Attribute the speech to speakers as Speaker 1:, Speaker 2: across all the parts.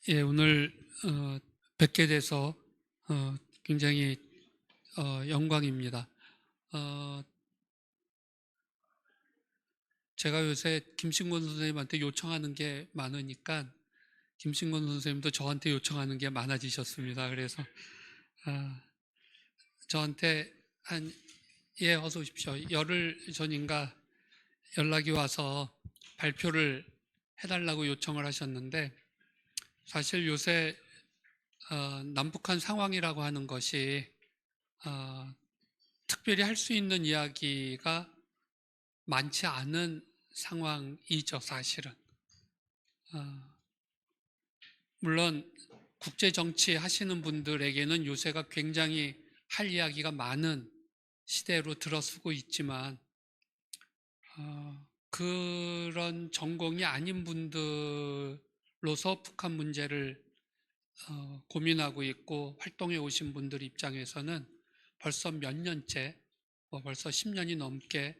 Speaker 1: 예, 오늘 뵙게 돼서 굉장히 영광입니다. 어, 제가 요새 김신곤 선생님한테 요청하는 게 많으니까 김신곤 선생님도 저한테 요청하는 게 많아지셨습니다. 그래서 어, 저한테 어서 오십시오. 열흘 전인가 연락이 와서 발표를 해달라고 요청을 하셨는데, 사실 요새 남북한 상황이라고 하는 것이 어, 특별히 할 수 있는 이야기가 많지 않은 상황이죠, 사실은. 어, 물론 국제 정치 하시는 분들에게는 요새가 굉장히 할 이야기가 많은 시대로 들어서고 있지만, 그런 전공이 아닌 분들로서 북한 문제를 고민하고 있고 활동해 오신 분들 입장에서는 벌써 몇 년째, 벌써 10년이 넘게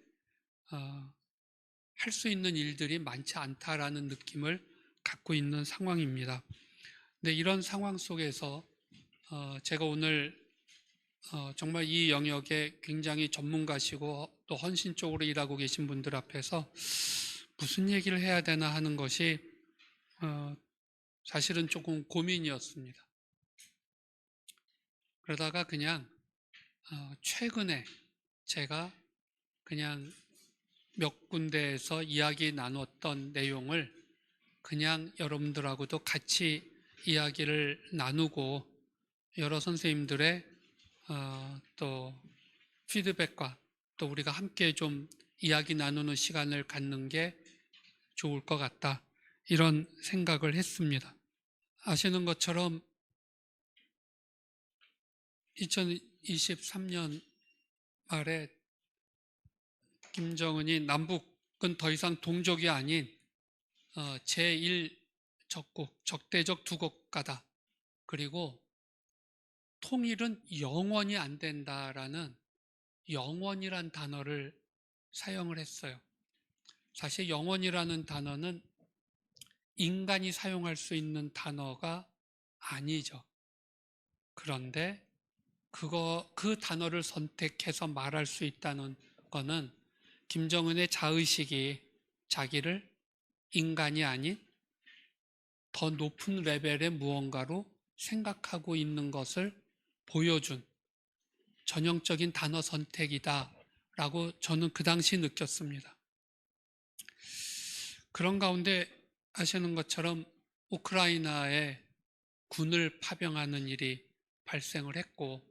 Speaker 1: 할 수 있는 일들이 많지 않다라는 느낌을 갖고 있는 상황입니다. 근데 이런 상황 속에서 제가 오늘 정말 이 영역에 굉장히 전문가시고 또 헌신적으로 일하고 계신 분들 앞에서 무슨 얘기를 해야 되나 하는 것이 사실은 조금 고민이었습니다. 그러다가 그냥 최근에 제가 그냥 몇 군데에서 이야기 나눴던 내용을 그냥 여러분들하고도 같이 이야기를 나누고 여러 선생님들의 또 피드백과 또 우리가 함께 좀 이야기 나누는 시간을 갖는 게 좋을 것 같다. 이런 생각을 했습니다. 아시는 것처럼 2023년 말에 김정은이 남북은 더 이상 동족이 아닌 제1적국, 적대적 두 국가다. 그리고 통일은 영원히 안 된다라는 영원이란 단어를 사용을 했어요. 사실 영원이라는 단어는 인간이 사용할 수 있는 단어가 아니죠. 그런데 그 단어를 선택해서 말할 수 있다는 거는 김정은의 자의식이 자기를 인간이 아닌 더 높은 레벨의 무언가로 생각하고 있는 것을 보여준 전형적인 단어 선택이다라고 저는 그 당시 느꼈습니다. 그런 가운데 아시는 것처럼 우크라이나에 군을 파병하는 일이 발생을 했고,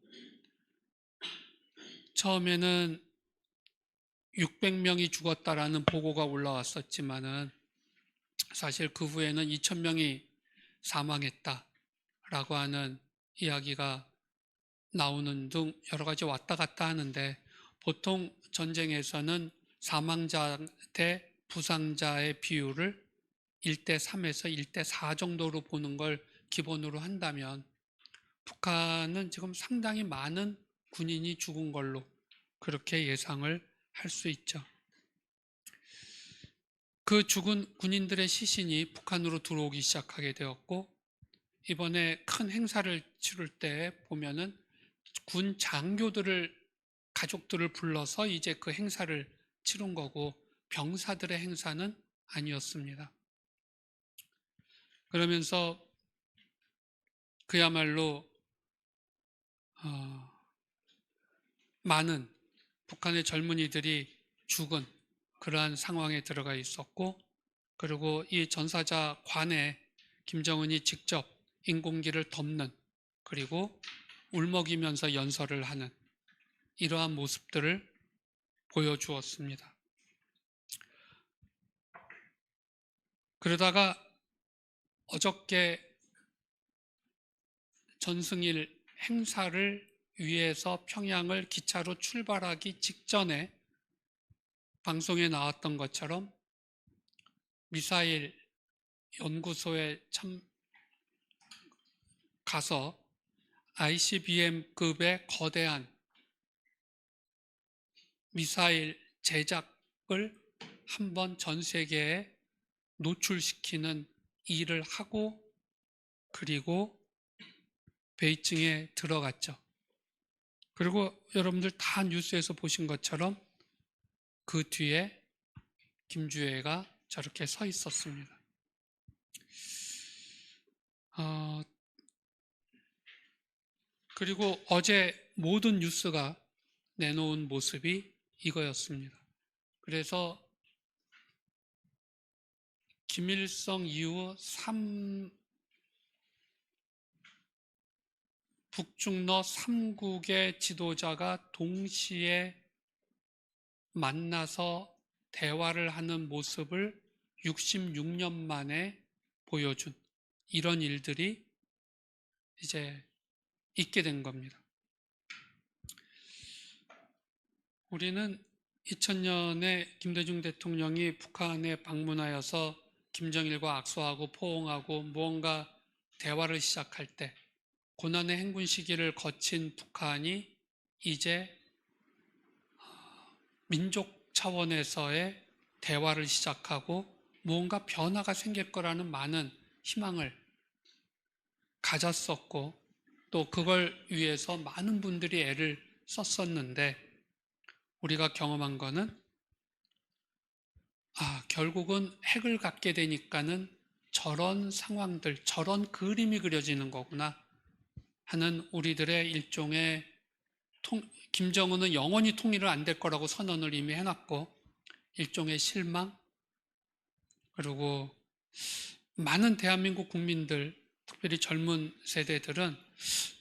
Speaker 1: 처음에는 600명이 죽었다라는 보고가 올라왔었지만은 사실 그 후에는 2,000명이 사망했다라고 하는 이야기가 나오는 등 여러 가지 왔다 갔다 하는데, 보통 전쟁에서는 사망자 대 부상자의 비율을 1대 3에서 1대 4 정도로 보는 걸 기본으로 한다면 북한은 지금 상당히 많은 군인이 죽은 걸로 그렇게 예상을 할 수 있죠. 그 죽은 군인들의 시신이 북한으로 들어오기 시작하게 되었고, 이번에 큰 행사를 치를 때 보면은 군 장교들을 가족들을 불러서 이제 그 행사를 치른 거고 병사들의 행사는 아니었습니다. 그러면서 그야말로 많은 북한의 젊은이들이 죽은 그러한 상황에 들어가 있었고, 그리고 이 전사자 관에 김정은이 직접 인공기를 덮는, 그리고 울먹이면서 연설을 하는 이러한 모습들을 보여주었습니다. 그러다가 어저께 전승일 행사를 위해서 평양을 기차로 출발하기 직전에 방송에 나왔던 것처럼 미사일 연구소에 가서 ICBM급의 거대한 미사일 제작을 한번 전 세계에 노출시키는 일을 하고 그리고 베이징에 들어갔죠. 그리고 여러분들 다 뉴스에서 보신 것처럼 그 뒤에 김주애가 저렇게 서 있었습니다. 그리고 어제 모든 뉴스가 내놓은 모습이 이거였습니다. 그래서 김일성 이후 북중러 3국의 지도자가 동시에 만나서 대화를 하는 모습을 66년 만에 보여준 이런 일들이 이제 있게 된 겁니다. 우리는 2000년에 김대중 대통령이 북한에 방문하여서 김정일과 악수하고 포옹하고 무언가 대화를 시작할 때 고난의 행군 시기를 거친 북한이 이제 민족 차원에서의 대화를 시작하고 무언가 변화가 생길 거라는 많은 희망을 가졌었고 또 그걸 위해서 많은 분들이 애를 썼었는데 우리가 경험한 거는 결국은 핵을 갖게 되니까는 저런 상황들, 저런 그림이 그려지는 거구나 하는 우리들의 일종의 김정은은 영원히 통일은 안 될 거라고 선언을 이미 해놨고 일종의 실망 그리고 많은 대한민국 국민들 특별히 젊은 세대들은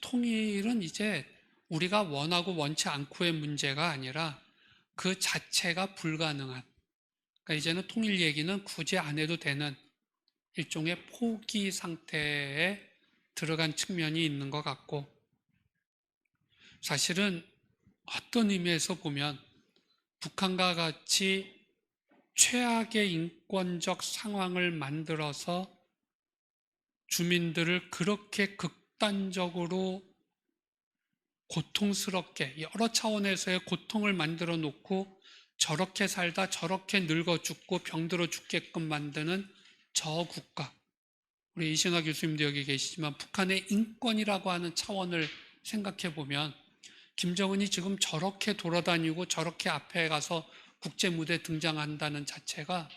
Speaker 1: 통일은 이제 우리가 원하고 원치 않고의 문제가 아니라 그 자체가 불가능한 그러니까 이제는 통일 얘기는 굳이 안 해도 되는 일종의 포기 상태에 들어간 측면이 있는 것 같고 사실은 어떤 의미에서 보면 북한과 같이 최악의 인권적 상황을 만들어서 주민들을 그렇게 극단적으로 고통스럽게 여러 차원에서의 고통을 만들어 놓고 저렇게 살다 저렇게 늙어 죽고 병들어 죽게끔 만드는 저 국가 우리 이신화 교수님도 여기 계시지만 북한의 인권이라고 하는 차원을 생각해 보면 김정은이 지금 저렇게 돌아다니고 저렇게 앞에 가서 국제무대에 등장한다는 자체가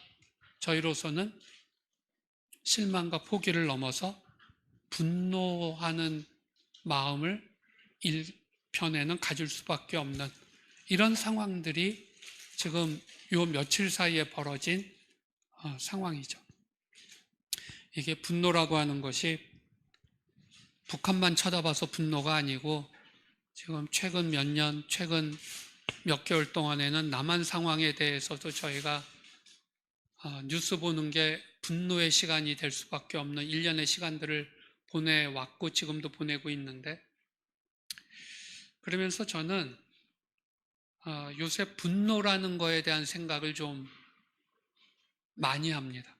Speaker 1: 저희로서는 실망과 포기를 넘어서 분노하는 마음을 일편에는 가질 수밖에 없는 이런 상황들이 지금 요 며칠 사이에 벌어진 상황이죠. 이게 분노라고 하는 것이 북한만 쳐다봐서 분노가 아니고 지금 최근 몇 개월 동안에는 남한 상황에 대해서도 저희가 뉴스 보는 게 분노의 시간이 될 수밖에 없는 일련의 시간들을 보내왔고 지금도 보내고 있는데 그러면서 저는 요새 분노라는 거에 대한 생각을 좀 많이 합니다.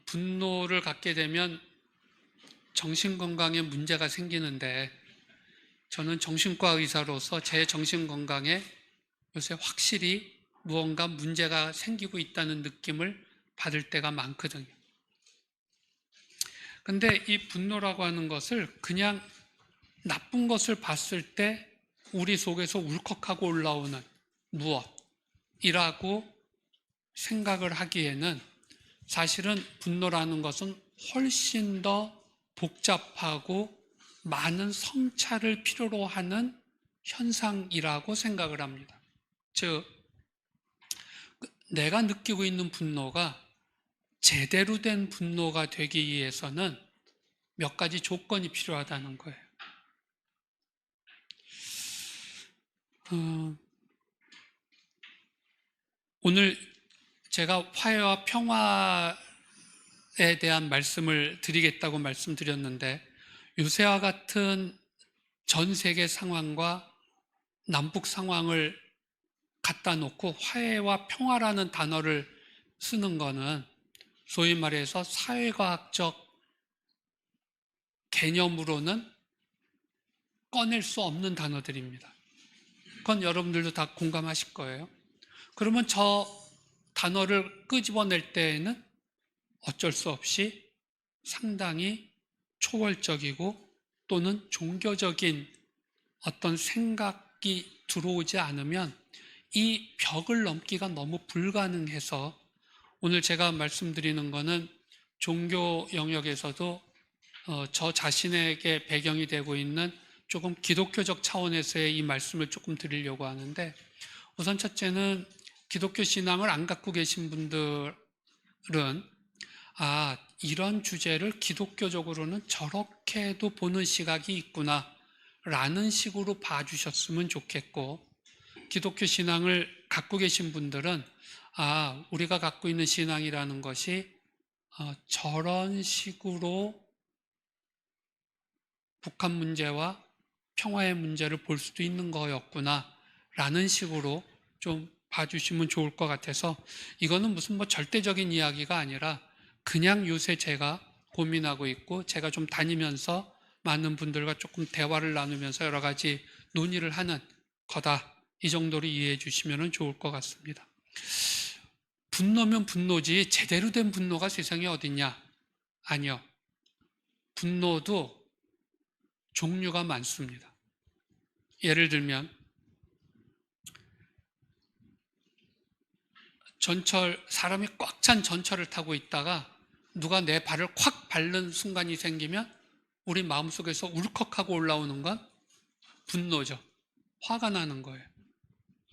Speaker 1: 분노를 갖게 되면 정신건강에 문제가 생기는데 저는 정신과 의사로서 제 정신건강에 요새 확실히 무언가 문제가 생기고 있다는 느낌을 받을 때가 많거든요. 근데 이 분노라고 하는 것을 그냥 나쁜 것을 봤을 때 우리 속에서 울컥하고 올라오는 무엇이라고 생각을 하기에는 사실은 분노라는 것은 훨씬 더 복잡하고 많은 성찰을 필요로 하는 현상이라고 생각을 합니다. 즉, 내가 느끼고 있는 분노가 제대로 된 분노가 되기 위해서는 몇 가지 조건이 필요하다는 거예요. 오늘 제가 화해와 평화에 대한 말씀을 드리겠다고 말씀드렸는데 요새와 같은 전 세계 상황과 남북 상황을 갖다 놓고 화해와 평화라는 단어를 쓰는 거는 소위 말해서 사회과학적 개념으로는 꺼낼 수 없는 단어들입니다. 그건 여러분들도 다 공감하실 거예요. 그러면 저 단어를 끄집어낼 때에는 어쩔 수 없이 상당히 초월적이고 또는 종교적인 어떤 생각이 들어오지 않으면 이 벽을 넘기가 너무 불가능해서 오늘 제가 말씀드리는 거는 종교 영역에서도 저 자신에게 배경이 되고 있는 조금 기독교적 차원에서의 이 말씀을 조금 드리려고 하는데, 우선 첫째는 기독교 신앙을 안 갖고 계신 분들은 이런 주제를 기독교적으로는 저렇게도 보는 시각이 있구나 라는 식으로 봐주셨으면 좋겠고, 기독교 신앙을 갖고 계신 분들은 우리가 갖고 있는 신앙이라는 것이 저런 식으로 북한 문제와 평화의 문제를 볼 수도 있는 거였구나 라는 식으로 좀 봐주시면 좋을 것 같아서, 이거는 무슨 절대적인 이야기가 아니라 그냥 요새 제가 고민하고 있고 제가 좀 다니면서 많은 분들과 조금 대화를 나누면서 여러 가지 논의를 하는 거다, 이 정도로 이해해 주시면 좋을 것 같습니다. 분노면 분노지 제대로 된 분노가 세상에 어딨냐? 아니요. 분노도 종류가 많습니다. 예를 들면 사람이 꽉 찬 전철을 타고 있다가 누가 내 발을 콱 밟는 순간이 생기면 우리 마음속에서 울컥하고 올라오는 건 분노죠. 화가 나는 거예요.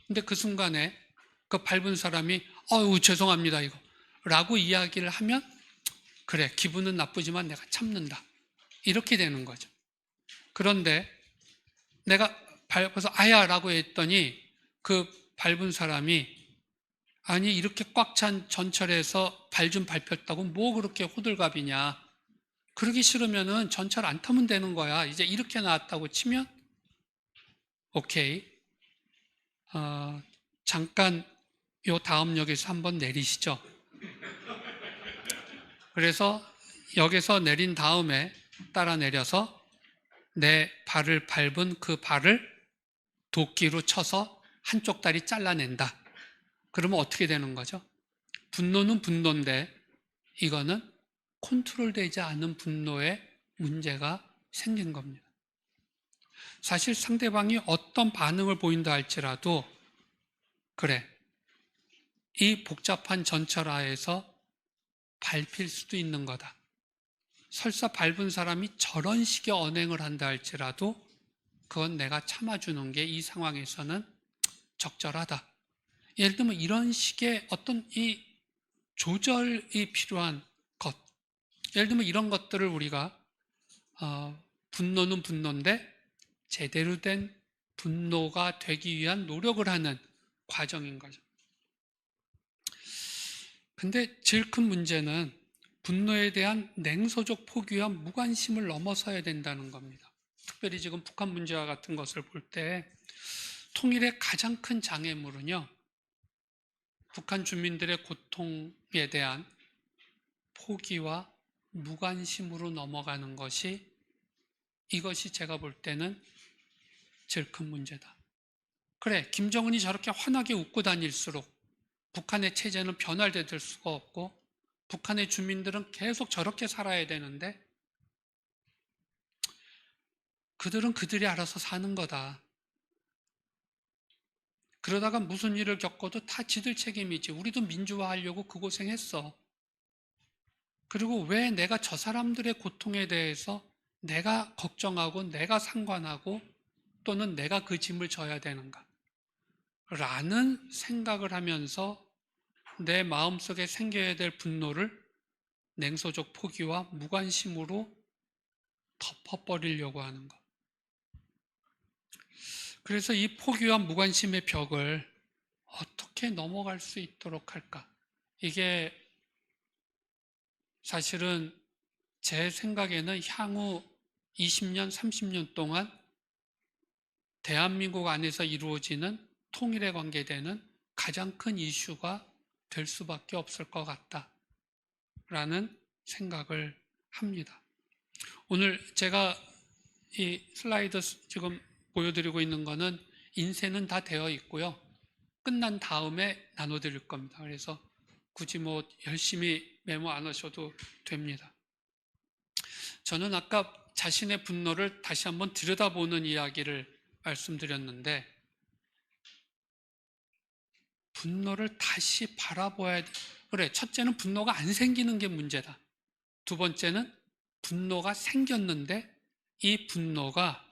Speaker 1: 근데 그 순간에 그 밟은 사람이 죄송합니다 이거 라고 이야기를 하면 그래, 기분은 나쁘지만 내가 참는다, 이렇게 되는 거죠. 그런데 내가 밟아서 아야 라고 했더니 그 밟은 사람이 아니 이렇게 꽉 찬 전철에서 발 좀 밟혔다고 뭐 그렇게 호들갑이냐, 그러기 싫으면은 전철 안 타면 되는 거야, 이제 이렇게 나왔다고 치면 오케이, 잠깐 요 다음 역에서 한번 내리시죠. 그래서 역에서 내린 다음에 따라 내려서 내 발을 밟은 그 발을 도끼로 쳐서 한쪽 다리 잘라낸다. 그러면 어떻게 되는 거죠? 분노는 분노인데 이거는 컨트롤되지 않은 분노에 문제가 생긴 겁니다. 사실 상대방이 어떤 반응을 보인다 할지라도 그래, 이 복잡한 전철하에서 밟힐 수도 있는 거다. 설사 밟은 사람이 저런 식의 언행을 한다 할지라도 그건 내가 참아주는 게 이 상황에서는 적절하다. 예를 들면 이런 식의 어떤 이 조절이 필요한 것, 예를 들면 이런 것들을 우리가 분노는 분노인데 제대로 된 분노가 되기 위한 노력을 하는 과정인 거죠. 근데 제일 큰 문제는 분노에 대한 냉소적 포기와 무관심을 넘어서야 된다는 겁니다. 특별히 지금 북한 문제와 같은 것을 볼 때 통일의 가장 큰 장애물은요, 북한 주민들의 고통에 대한 포기와 무관심으로 넘어가는 것이, 이것이 제가 볼 때는 제일 큰 문제다. 그래, 김정은이 저렇게 환하게 웃고 다닐수록 북한의 체제는 변화될 수가 없고 북한의 주민들은 계속 저렇게 살아야 되는데 그들은 그들이 알아서 사는 거다. 그러다가 무슨 일을 겪어도 다 지들 책임이지. 우리도 민주화하려고 그 고생했어. 그리고 왜 내가 저 사람들의 고통에 대해서 내가 걱정하고 내가 상관하고 또는 내가 그 짐을 져야 되는가? 라는 생각을 하면서 내 마음속에 생겨야 될 분노를 냉소적 포기와 무관심으로 덮어버리려고 하는 것. 그래서 이 포기와 무관심의 벽을 어떻게 넘어갈 수 있도록 할까? 이게 사실은 제 생각에는 향후 20년, 30년 동안 대한민국 안에서 이루어지는 통일에 관계되는 가장 큰 이슈가 될 수밖에 없을 것 같다라는 생각을 합니다. 오늘 제가 이 슬라이드 지금 보여드리고 있는 거는 인쇄는 다 되어 있고요. 끝난 다음에 나눠드릴 겁니다. 그래서 굳이 열심히 메모 안 하셔도 됩니다. 저는 아까 자신의 분노를 다시 한번 들여다보는 이야기를 말씀드렸는데, 분노를 다시 바라봐야 돼. 그래, 첫째는 분노가 안 생기는 게 문제다. 두 번째는 분노가 생겼는데 이 분노가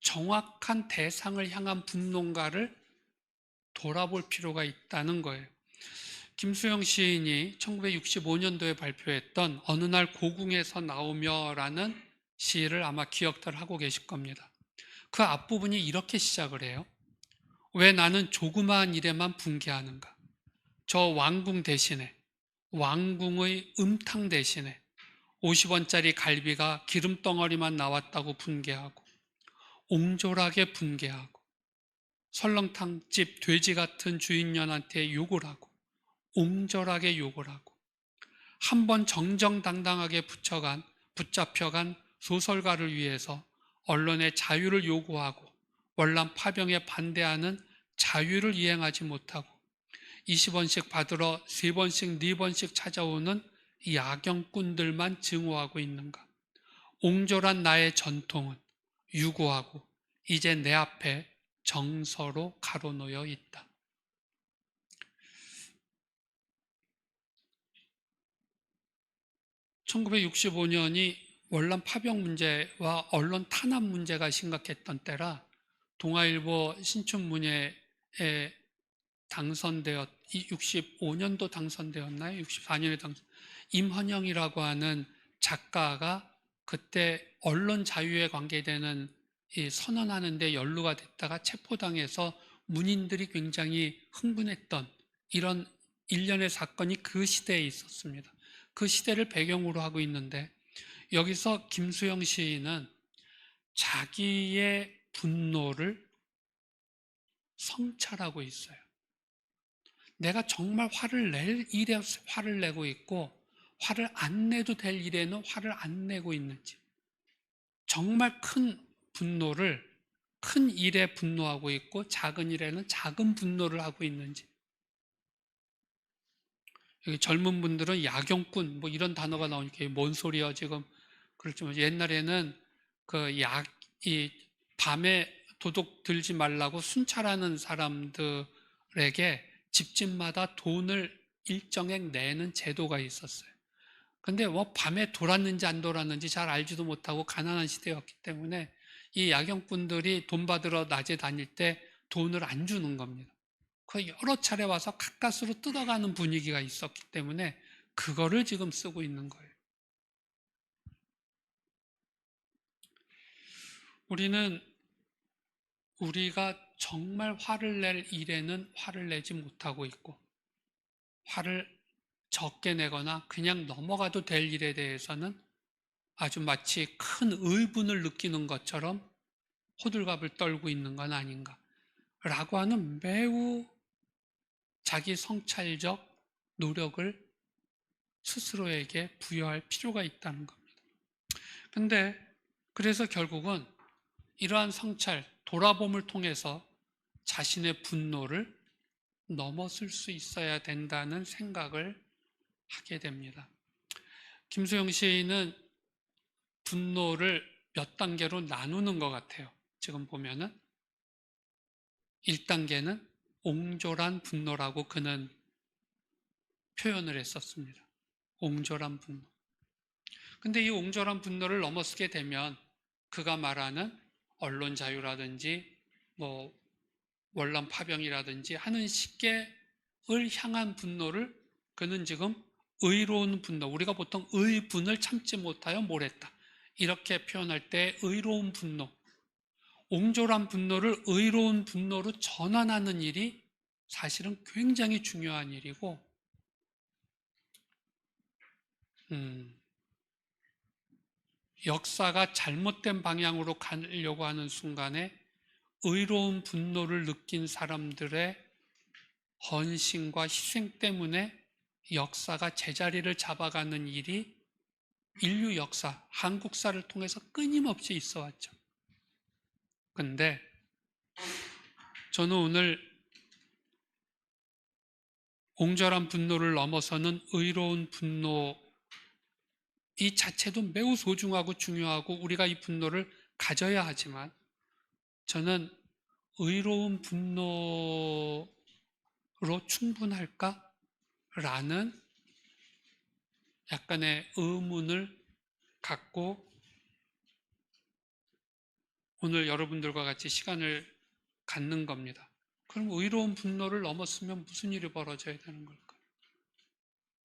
Speaker 1: 정확한 대상을 향한 분노인가를 돌아볼 필요가 있다는 거예요. 김수영 시인이 1965년도에 발표했던 어느 날 고궁에서 나오며라는 시를 아마 기억들 하고 계실 겁니다. 그 앞부분이 이렇게 시작을 해요. 왜 나는 조그마한 일에만 분개하는가? 저 왕궁 대신에, 왕궁의 음탕 대신에 50원짜리 갈비가 기름덩어리만 나왔다고 분개하고, 옹졸하게 분개하고, 설렁탕집 돼지 같은 주인년한테 욕을 하고, 옹졸하게 욕을 하고, 한 번 정정당당하게 붙잡혀간 소설가를 위해서 언론의 자유를 요구하고 월남 파병에 반대하는 자유를 이행하지 못하고 20원씩 받으러 3번씩 4번씩 찾아오는 야경꾼들만 증오하고 있는가? 옹졸한 나의 전통은 유구하고 이제 내 앞에 정서로 가로놓여 있다. 1965년이 월남 파병 문제와 언론 탄압 문제가 심각했던 때라 동아일보 신춘문예에 당선되었, 65년도 당선되었나요? 64년에 임헌영이라고 하는 작가가 그때 언론 자유에 관계되는 선언하는데 연루가 됐다가 체포당해서 문인들이 굉장히 흥분했던 이런 일련의 사건이 그 시대에 있었습니다. 그 시대를 배경으로 하고 있는데 여기서 김수영 시인은 자기의 분노를 성찰하고 있어요. 내가 정말 화를 낼 일에 화를 내고 있고 화를 안 내도 될 일에는 화를 안 내고 있는지, 정말 큰 분노를 큰 일에 분노하고 있고 작은 일에는 작은 분노를 하고 있는지. 여기 젊은 분들은 야경꾼 뭐 이런 단어가 나오니까 뭔 소리야 지금. 그렇지만 옛날에는 이 밤에 도둑 들지 말라고 순찰하는 사람들에게 집집마다 돈을 일정액 내는 제도가 있었어요. 근데 뭐 밤에 돌았는지 안 돌았는지 잘 알지도 못하고 가난한 시대였기 때문에 이 야경꾼들이 돈 받으러 낮에 다닐 때 돈을 안 주는 겁니다. 그 여러 차례 와서 가까스로 뜯어가는 분위기가 있었기 때문에 그거를 지금 쓰고 있는 거예요. 우리가 정말 화를 낼 일에는 화를 내지 못하고 있고, 화를 적게 내거나 그냥 넘어가도 될 일에 대해서는 아주 마치 큰 의분을 느끼는 것처럼 호들갑을 떨고 있는 건 아닌가 라고 하는 매우 자기 성찰적 노력을 스스로에게 부여할 필요가 있다는 겁니다. 근데 그래서 결국은 이러한 성찰, 돌아봄을 통해서 자신의 분노를 넘어설 수 있어야 된다는 생각을 하게 됩니다. 김수영 시인은 분노를 몇 단계로 나누는 것 같아요. 지금 보면은 1단계는 옹졸한 분노라고 그는 표현을 했었습니다. 옹졸한 분노. 근데 이 옹졸한 분노를 넘어서게 되면 그가 말하는 언론 자유라든지 뭐 월남 파병이라든지 하는 식의 향한 분노를 그는 지금 의로운 분노, 우리가 보통 의분을 참지 못하여 몰했다 이렇게 표현할 때 의로운 분노, 옹졸한 분노를 의로운 분노로 전환하는 일이 사실은 굉장히 중요한 일이고, 역사가 잘못된 방향으로 가려고 하는 순간에 의로운 분노를 느낀 사람들의 헌신과 희생 때문에 역사가 제자리를 잡아가는 일이 인류 역사, 한국사를 통해서 끊임없이 있어 왔죠. 근데 저는 오늘 옹졸한 분노를 넘어서는 의로운 분노를 이 자체도 매우 소중하고 중요하고 우리가 이 분노를 가져야 하지만 저는 의로운 분노로 충분할까? 라는 약간의 의문을 갖고 오늘 여러분들과 같이 시간을 갖는 겁니다. 그럼 의로운 분노를 넘었으면 무슨 일이 벌어져야 되는 걸까?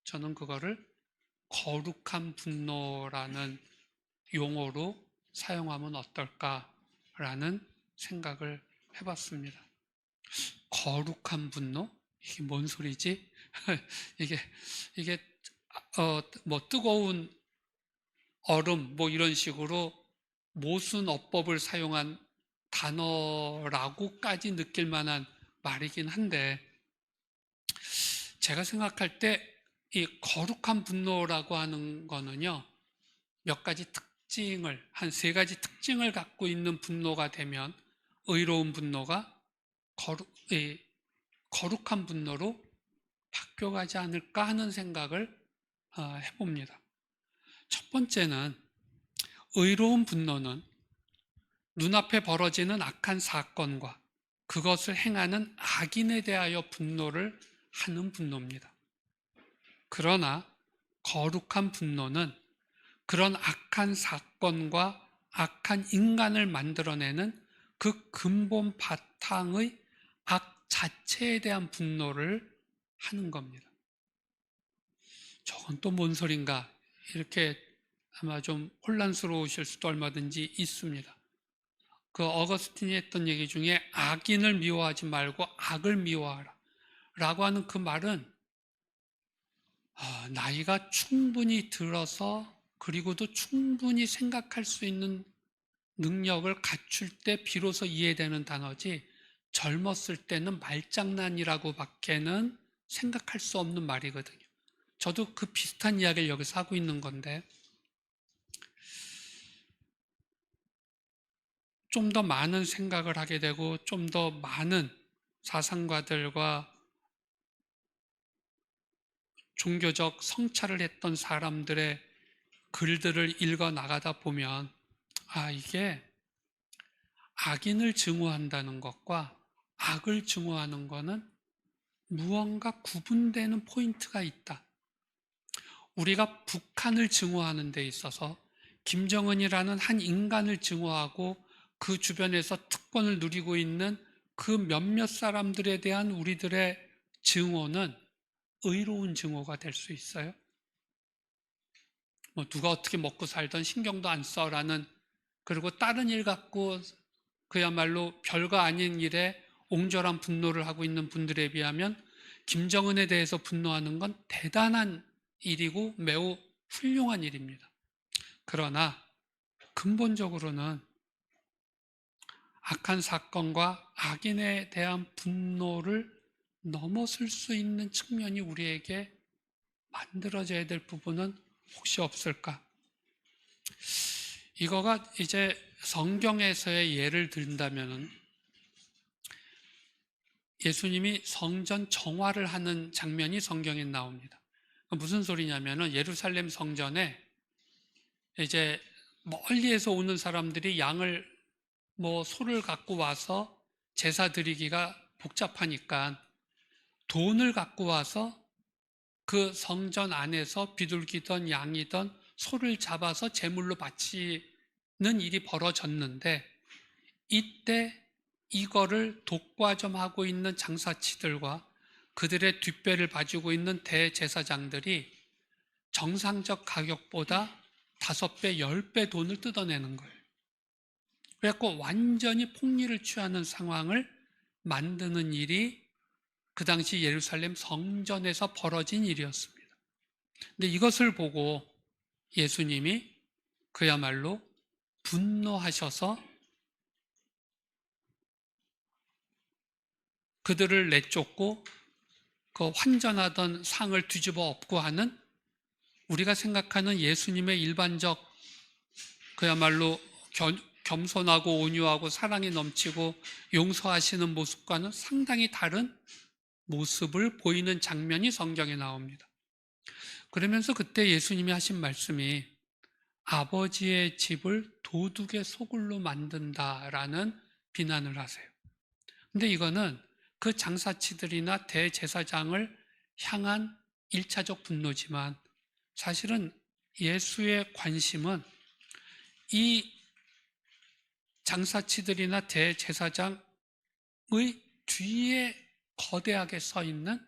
Speaker 1: 저는 그거를 거룩한 분노라는 용어로 사용하면 어떨까라는 생각을 해봤습니다. 거룩한 분노? 이게 뭔 소리지? 이게 뭐 뜨거운 얼음 뭐 이런 식으로 모순 어법을 사용한 단어라고까지 느낄 만한 말이긴 한데 제가 생각할 때 이 거룩한 분노라고 하는 거는요 몇 가지 특징을 한 세 가지 특징을 갖고 있는 분노가 되면 의로운 분노가 거룩한 분노로 바뀌어가지 않을까 하는 생각을 해봅니다. 첫 번째는 의로운 분노는 눈앞에 벌어지는 악한 사건과 그것을 행하는 악인에 대하여 분노를 하는 분노입니다. 그러나 거룩한 분노는 그런 악한 사건과 악한 인간을 만들어내는 그 근본 바탕의 악 자체에 대한 분노를 하는 겁니다. 저건 또 뭔 소린가? 이렇게 아마 좀 혼란스러우실 수도 얼마든지 있습니다. 그 어거스틴이 했던 얘기 중에 악인을 미워하지 말고 악을 미워하라 라고 하는 그 말은 나이가 충분히 들어서 그리고도 충분히 생각할 수 있는 능력을 갖출 때 비로소 이해되는 단어지 젊었을 때는 말장난이라고 밖에는 생각할 수 없는 말이거든요. 저도 그 비슷한 이야기를 여기서 하고 있는 건데 좀 더 많은 생각을 하게 되고 좀 더 많은 사상가들과 종교적 성찰을 했던 사람들의 글들을 읽어 나가다 보면 이게 악인을 증오한다는 것과 악을 증오하는 것은 무언가 구분되는 포인트가 있다. 우리가 북한을 증오하는 데 있어서 김정은이라는 한 인간을 증오하고 그 주변에서 특권을 누리고 있는 그 몇몇 사람들에 대한 우리들의 증오는 의로운 증오가 될 수 있어요. 뭐 누가 어떻게 먹고 살던 신경도 안 써라는 그리고 다른 일 갖고 그야말로 별거 아닌 일에 옹졸한 분노를 하고 있는 분들에 비하면 김정은에 대해서 분노하는 건 대단한 일이고 매우 훌륭한 일입니다. 그러나 근본적으로는 악한 사건과 악인에 대한 분노를 넘어설 수 있는 측면이 우리에게 만들어져야 될 부분은 혹시 없을까? 이거가 이제 성경에서의 예를 든다면 예수님이 성전 정화를 하는 장면이 성경에 나옵니다. 무슨 소리냐면은 예루살렘 성전에 이제 멀리에서 오는 사람들이 양을 소를 갖고 와서 제사 드리기가 복잡하니까 돈을 갖고 와서 그 성전 안에서 비둘기든 양이든 소를 잡아서 제물로 바치는 일이 벌어졌는데 이때 이거를 독과점하고 있는 장사치들과 그들의 뒷배를 봐주고 있는 대제사장들이 정상적 가격보다 5배, 10배 돈을 뜯어내는 거예요. 그래서 완전히 폭리를 취하는 상황을 만드는 일이 그 당시 예루살렘 성전에서 벌어진 일이었습니다. 근데 이것을 보고 예수님이 그야말로 분노하셔서 그들을 내쫓고 그 환전하던 상을 뒤집어 엎고 하는 우리가 생각하는 예수님의 일반적 그야말로 겸손하고 온유하고 사랑이 넘치고 용서하시는 모습과는 상당히 다른 모습을 보이는 장면이 성경에 나옵니다. 그러면서 그때 예수님이 하신 말씀이 아버지의 집을 도둑의 소굴로 만든다라는 비난을 하세요. 근데 이거는 그 장사치들이나 대제사장을 향한 1차적 분노지만 사실은 예수의 관심은 이 장사치들이나 대제사장의 뒤에 거대하게 서 있는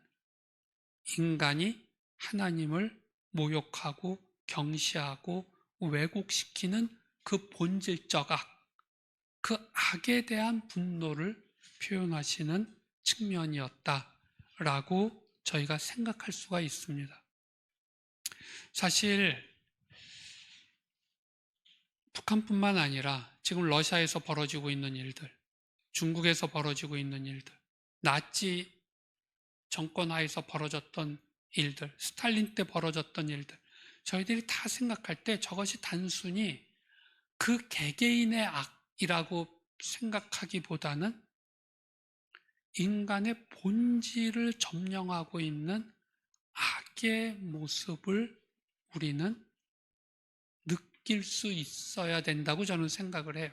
Speaker 1: 인간이 하나님을 모욕하고 경시하고 왜곡시키는 그 본질적 악, 그 악에 대한 분노를 표현하시는 측면이었다라고 저희가 생각할 수가 있습니다. 사실 북한뿐만 아니라 지금 러시아에서 벌어지고 있는 일들, 중국에서 벌어지고 있는 일들, 나치 정권 하에서 벌어졌던 일들, 스탈린 때 벌어졌던 일들, 저희들이 다 생각할 때 저것이 단순히 그 개개인의 악이라고 생각하기보다는 인간의 본질을 점령하고 있는 악의 모습을 우리는 느낄 수 있어야 된다고 저는 생각을 해요.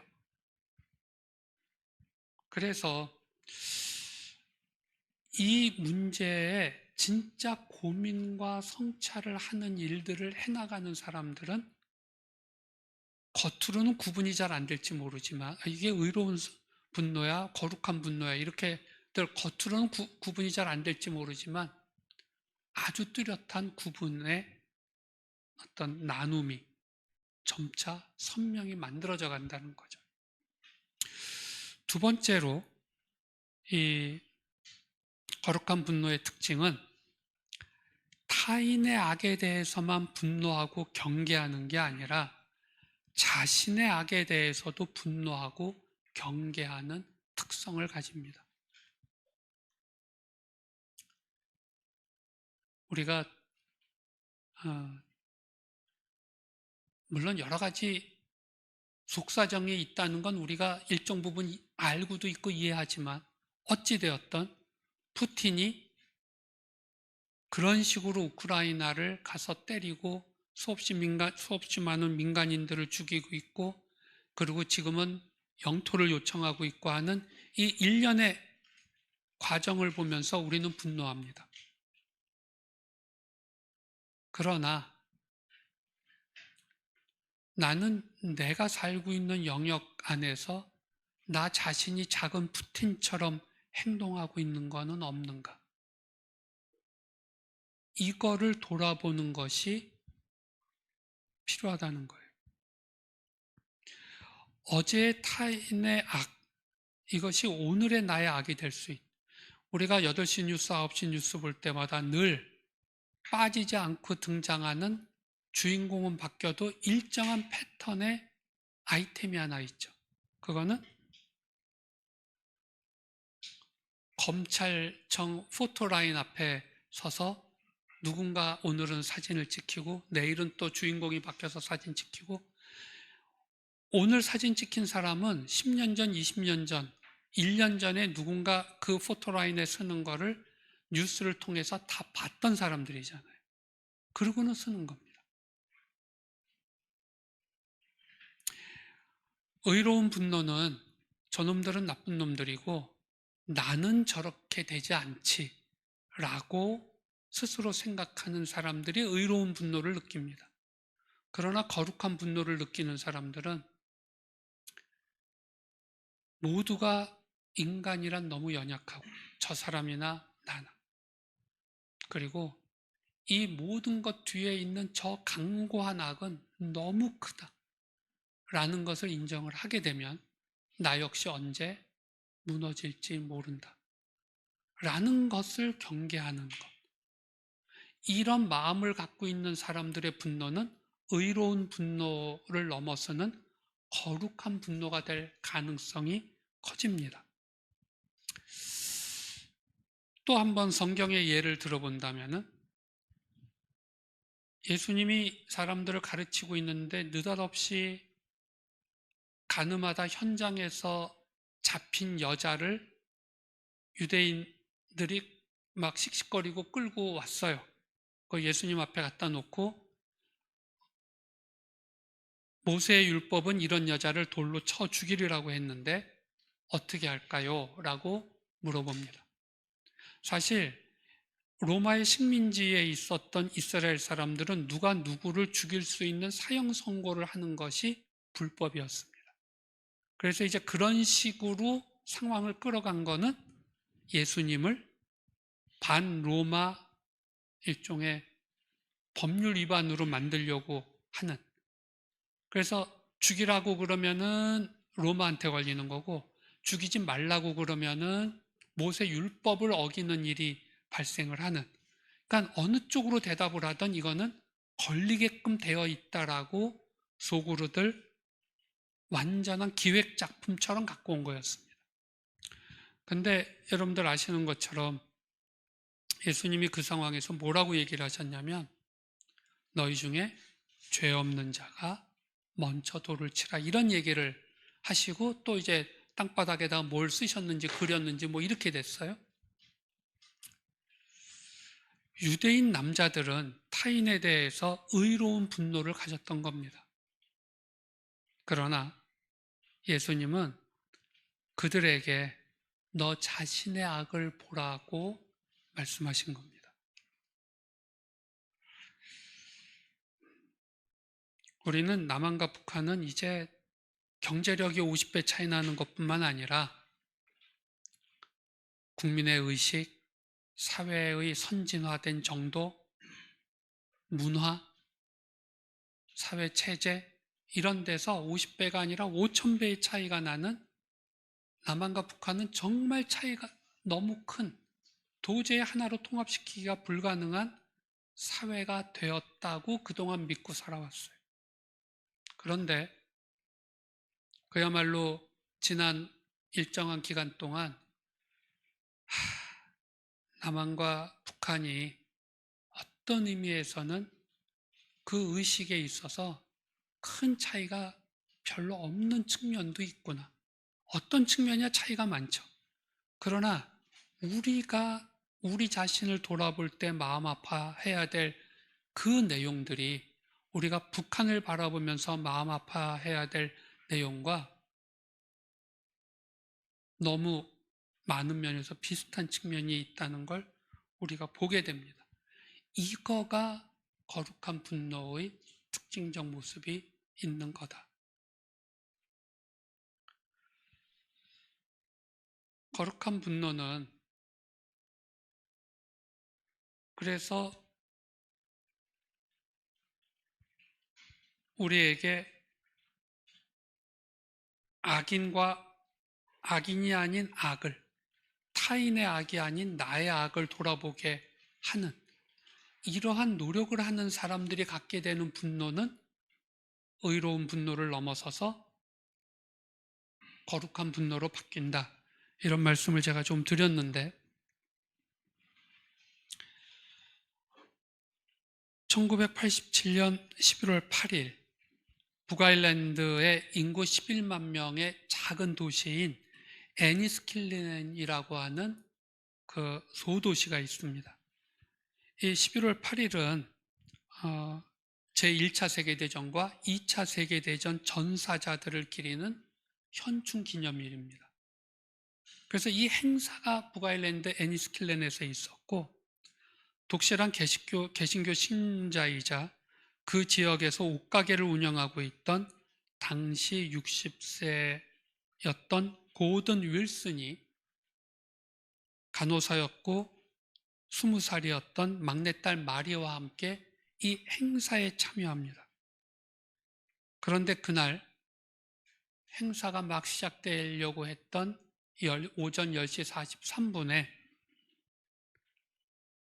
Speaker 1: 그래서 이 문제에 진짜 고민과 성찰을 하는 일들을 해나가는 사람들은 겉으로는 구분이 잘 안 될지 모르지만 이게 의로운 분노야 거룩한 분노야 이렇게들 겉으로는 구분이 잘 안 될지 모르지만 아주 뚜렷한 구분의 어떤 나눔이 점차 선명히 만들어져 간다는 거죠. 두 번째로 이 거룩한 분노의 특징은 타인의 악에 대해서만 분노하고 경계하는 게 아니라 자신의 악에 대해서도 분노하고 경계하는 특성을 가집니다. 우리가 물론 여러 가지 속사정이 있다는 건 우리가 일정 부분 알고도 있고 이해하지만 어찌되었던 푸틴이 그런 식으로 우크라이나를 가서 때리고 수없이 많은 민간인들을 죽이고 있고 그리고 지금은 영토를 요청하고 있고 하는 이 일련의 과정을 보면서 우리는 분노합니다. 그러나 나는 내가 살고 있는 영역 안에서 나 자신이 작은 푸틴처럼 행동하고 있는 것은 없는가? 이거를 돌아보는 것이 필요하다는 거예요. 어제의 타인의 악, 이것이 오늘의 나의 악이 될 수 있다. 우리가 8시 뉴스, 9시 뉴스 볼 때마다 늘 빠지지 않고 등장하는 주인공은 바뀌어도 일정한 패턴의 아이템이 하나 있죠. 그거는 검찰청 포토라인 앞에 서서 누군가 오늘은 사진을 찍히고 내일은 또 주인공이 바뀌어서 사진 찍히고 오늘 사진 찍힌 사람은 10년 전, 20년 전, 1년 전에 누군가 그 포토라인에 쓰는 거를 뉴스를 통해서 다 봤던 사람들이잖아요. 그러고는 쓰는 겁니다. 의로운 분노는 저놈들은 나쁜 놈들이고 나는 저렇게 되지 않지 라고 스스로 생각하는 사람들이 의로운 분노를 느낍니다. 그러나 거룩한 분노를 느끼는 사람들은 모두가 인간이란 너무 연약하고 저 사람이나 나나 그리고 이 모든 것 뒤에 있는 저 강고한 악은 너무 크다 라는 것을 인정을 하게 되면 나 역시 언제 무너질지 모른다 라는 것을 경계하는 것. 이런 마음을 갖고 있는 사람들의 분노는 의로운 분노를 넘어서는 거룩한 분노가 될 가능성이 커집니다. 또 한 번 성경의 예를 들어본다면 예수님이 사람들을 가르치고 있는데 느닷없이 가늠하다 현장에서 잡힌 여자를 유대인들이 막 씩씩거리고 끌고 왔어요. 그 예수님 앞에 갖다 놓고 모세의 율법은 이런 여자를 돌로 쳐 죽이리라고 했는데 어떻게 할까요? 라고 물어봅니다. 사실 로마의 식민지에 있었던 이스라엘 사람들은 누가 누구를 죽일 수 있는 사형 선고를 하는 것이 불법이었습니다. 그래서 이제 그런 식으로 상황을 끌어간 거는 예수님을 반로마 일종의 법률 위반으로 만들려고 하는, 그래서 죽이라고 그러면은 로마한테 걸리는 거고 죽이지 말라고 그러면은 모세 율법을 어기는 일이 발생을 하는, 그러니까 어느 쪽으로 대답을 하든 이거는 걸리게끔 되어 있다라고 속으로들 완전한 기획 작품처럼 갖고 온 거였습니다. 근데 여러분들 아시는 것처럼 예수님이 그 상황에서 뭐라고 얘기를 하셨냐면 너희 중에 죄 없는 자가 먼저 돌을 치라, 이런 얘기를 하시고 또 이제 땅바닥에다가 뭘 쓰셨는지 그렸는지 뭐 이렇게 됐어요. 유대인 남자들은 타인에 대해서 의로운 분노를 가졌던 겁니다. 그러나 예수님은 그들에게 너 자신의 악을 보라고 말씀하신 겁니다. 우리는 남한과 북한은 이제 경제력이 50배 차이 나는 것뿐만 아니라 국민의 의식, 사회의 선진화된 정도, 문화, 사회 체제 이런 데서 50배가 아니라 5000배의 차이가 나는, 남한과 북한은 정말 차이가 너무 큰, 도저히 하나로 통합시키기가 불가능한 사회가 되었다고 그동안 믿고 살아왔어요. 그런데 그야말로 지난 일정한 기간 동안 남한과 북한이 어떤 의미에서는 그 의식에 있어서 큰 차이가 별로 없는 측면도 있구나. 어떤 측면이야 차이가 많죠. 그러나 우리가 우리 자신을 돌아볼 때 마음 아파해야 될 그 내용들이 우리가 북한을 바라보면서 마음 아파해야 될 내용과 너무 많은 면에서 비슷한 측면이 있다는 걸 우리가 보게 됩니다. 이거가 거룩한 분노의 특징적 모습이 있는 거다. 거룩한 분노는 그래서 우리에게 악인이 아닌 악을, 타인의 악이 아닌 나의 악을 돌아보게 하는, 이러한 노력을 하는 사람들이 갖게 되는 분노는 의로운 분노를 넘어서서 거룩한 분노로 바뀐다. 이런 말씀을 제가 좀 드렸는데 1987년 11월 8일 북아일랜드의 인구 11만 명의 작은 도시인 애니스킬렌이라고 하는 그 소도시가 있습니다. 이 11월 8일은 제1차 세계대전과 2차 세계대전 전사자들을 기리는 현충 기념일입니다. 그래서 이 행사가 북아일랜드 애니스킬렌에서 있었고 독실한 개신교 신자이자 그 지역에서 옷가게를 운영하고 있던 당시 60세였던 고든 윌슨이 간호사였고 20살이었던 막내딸 마리와 함께 이 행사에 참여합니다. 그런데 그날 행사가 막 시작되려고 했던 오전 10시 43분에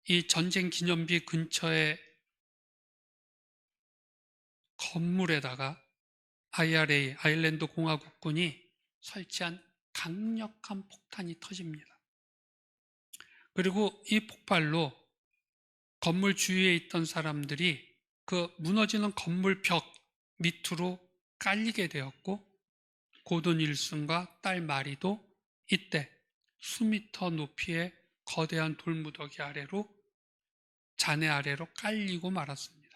Speaker 1: 이 전쟁 기념비 근처에 건물에다가 IRA, 아일랜드 공화국군이 설치한 강력한 폭탄이 터집니다. 그리고 이 폭발로 건물 주위에 있던 사람들이 그 무너지는 건물 벽 밑으로 깔리게 되었고 고든 윌슨과 딸 마리도 이때 수미터 높이의 거대한 돌무더기 아래로 잔해 아래로 깔리고 말았습니다.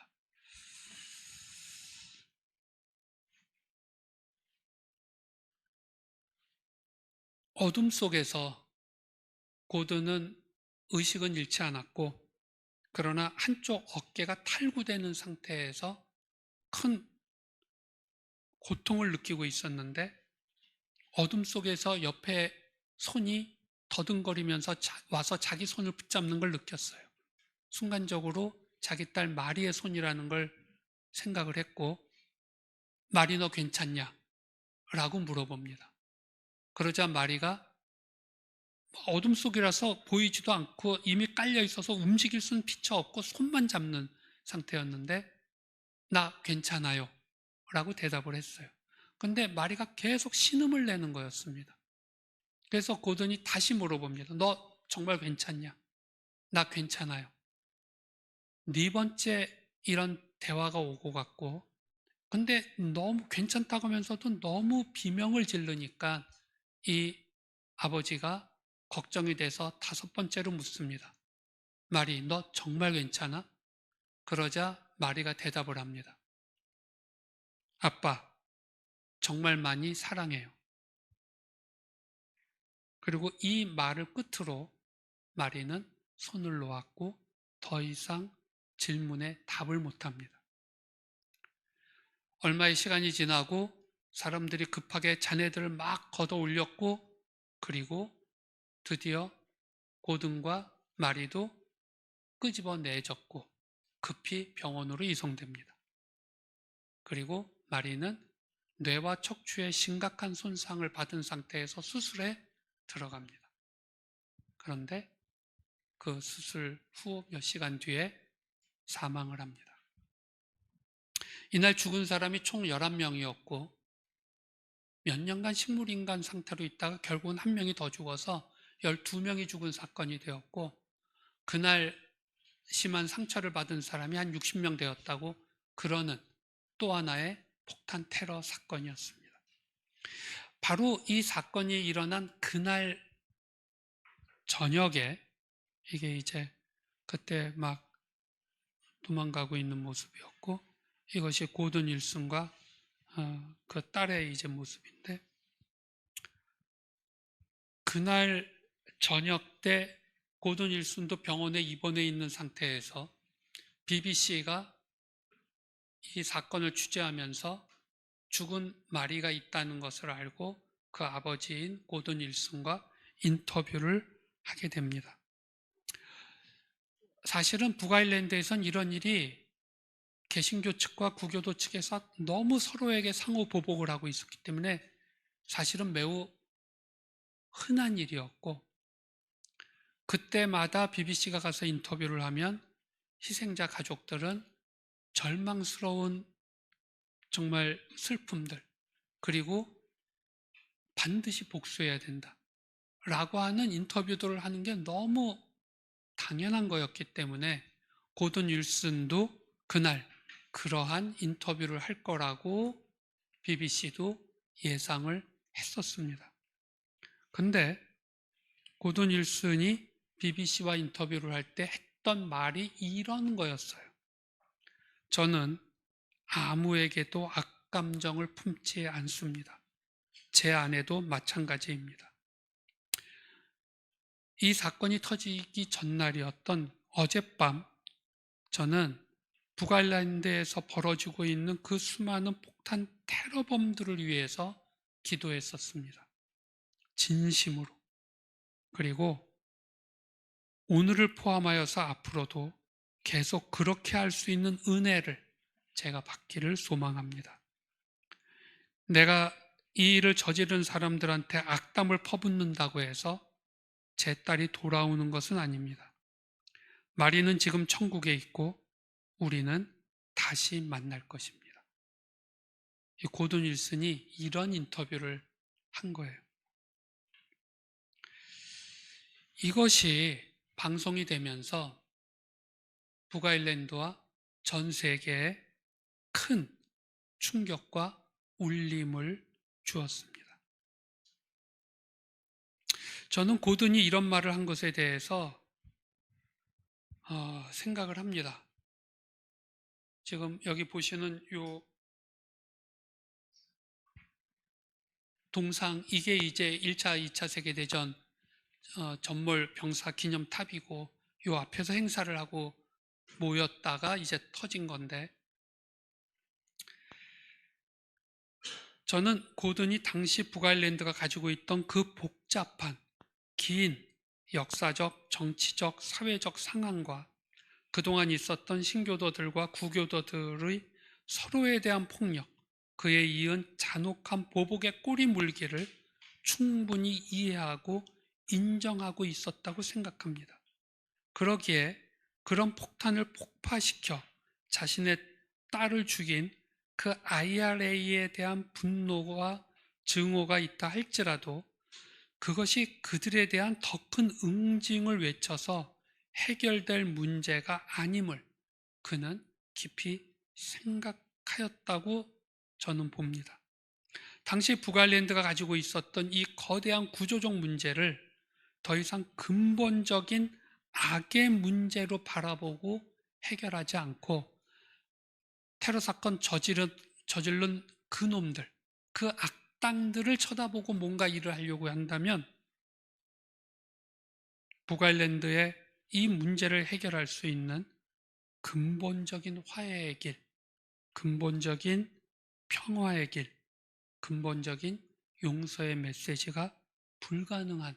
Speaker 1: 어둠 속에서 고든은 의식은 잃지 않았고, 그러나 한쪽 어깨가 탈구되는 상태에서 큰 고통을 느끼고 있었는데, 어둠 속에서 옆에 손이 더듬거리면서 와서 자기 손을 붙잡는 걸 느꼈어요. 순간적으로 자기 딸 마리의 손이라는 걸 생각을 했고, 마리 너 괜찮냐? 라고 물어봅니다. 그러자 마리가 어둠 속이라서 보이지도 않고 이미 깔려 있어서 움직일 수는 피차 없고 손만 잡는 상태였는데, 나 괜찮아요 라고 대답을 했어요. 근데 마리가 계속 신음을 내는 거였습니다. 그래서 고든이 다시 물어봅니다. 너 정말 괜찮냐? 나 괜찮아요. 네 번째 이런 대화가 오고 갔고, 근데 너무 괜찮다고 하면서도 너무 비명을 지르니까 이 아버지가 걱정이 돼서 다섯 번째로 묻습니다. 마리, 너 정말 괜찮아? 그러자 마리가 대답을 합니다. 아빠, 정말 많이 사랑해요. 그리고 이 말을 끝으로 마리는 손을 놓았고 더 이상 질문에 답을 못합니다. 얼마의 시간이 지나고 사람들이 급하게 자네들을 막 걷어 올렸고, 그리고 드디어 고든과 마리도 끄집어내졌고 급히 병원으로 이송됩니다. 그리고 마리는 뇌와 척추에 심각한 손상을 받은 상태에서 수술에 들어갑니다. 그런데 그 수술 후 몇 시간 뒤에 사망을 합니다. 이날 죽은 사람이 총 11명이었고 몇 년간 식물인간 상태로 있다가 결국은 한 명이 더 죽어서 12명이 죽은 사건이 되었고, 그날 심한 상처를 받은 사람이 한 60명 되었다고 그러는 또 하나의 폭탄 테러 사건이었습니다. 바로 이 사건이 일어난 그날 저녁에, 이게 이제 그때 막 도망가고 있는 모습이었고, 이것이 고든 윌슨과 그 딸의 이제 모습인데, 그날 저녁 때 고든 윌슨도 병원에 입원해 있는 상태에서 BBC가 이 사건을 취재하면서 죽은 마리가 있다는 것을 알고 그 아버지인 고든 윌슨과 인터뷰를 하게 됩니다. 사실은 북아일랜드에선 이런 일이 개신교 측과 구교도 측에서 너무 서로에게 상호 보복을 하고 있었기 때문에 사실은 매우 흔한 일이었고, 그때마다 BBC가 가서 인터뷰를 하면 희생자 가족들은 절망스러운 정말 슬픔들, 그리고 반드시 복수해야 된다 라고 하는 인터뷰들을 하는 게 너무 당연한 거였기 때문에 고든 윌슨도 그날 그러한 인터뷰를 할 거라고 BBC도 예상을 했었습니다. 근데 고든 윌슨이 BBC와 인터뷰를 할 때 했던 말이 이런 거였어요. 저는 아무에게도 악감정을 품지 않습니다. 제 아내도 마찬가지입니다. 이 사건이 터지기 전날이었던 어젯밤, 저는 북아일랜드에서 벌어지고 있는 그 수많은 폭탄 테러범들을 위해서 기도했었습니다. 진심으로. 그리고 오늘을 포함하여서 앞으로도 계속 그렇게 할 수 있는 은혜를 제가 받기를 소망합니다. 내가 이 일을 저지른 사람들한테 악담을 퍼붓는다고 해서 제 딸이 돌아오는 것은 아닙니다. 마리는 지금 천국에 있고 우리는 다시 만날 것입니다. 이 고든 윌슨이 이런 인터뷰를 한 거예요. 이것이 방송이 되면서 북아일랜드와 전 세계에 큰 충격과 울림을 주었습니다. 저는 고든이 이런 말을 한 것에 대해서 생각을 합니다. 지금 여기 보시는 요 동상 이게 이제 1차, 2차 세계대전 전몰 병사 기념탑이고 요 앞에서 행사를 하고 모였다가 이제 터진 건데, 저는 고든이 당시 북아일랜드가 가지고 있던 그 복잡한 긴 역사적, 정치적, 사회적 상황과 그동안 있었던 신교도들과 구교도들의 서로에 대한 폭력, 그에 이은 잔혹한 보복의 꼬리 물기를 충분히 이해하고 인정하고 있었다고 생각합니다. 그러기에 그런 폭탄을 폭파시켜 자신의 딸을 죽인 그 IRA에 대한 분노와 증오가 있다 할지라도 그것이 그들에 대한 더 큰 응징을 외쳐서 해결될 문제가 아님을 그는 깊이 생각하였다고 저는 봅니다. 당시 북아일랜드가 가지고 있었던 이 거대한 구조적 문제를 더 이상 근본적인 악의 문제로 바라보고 해결하지 않고 테러 사건 저지른 그 놈들, 그 악당들을 쳐다보고 뭔가 일을 하려고 한다면 북아일랜드의 이 문제를 해결할 수 있는 근본적인 화해의 길, 근본적인 평화의 길, 근본적인 용서의 메시지가 불가능한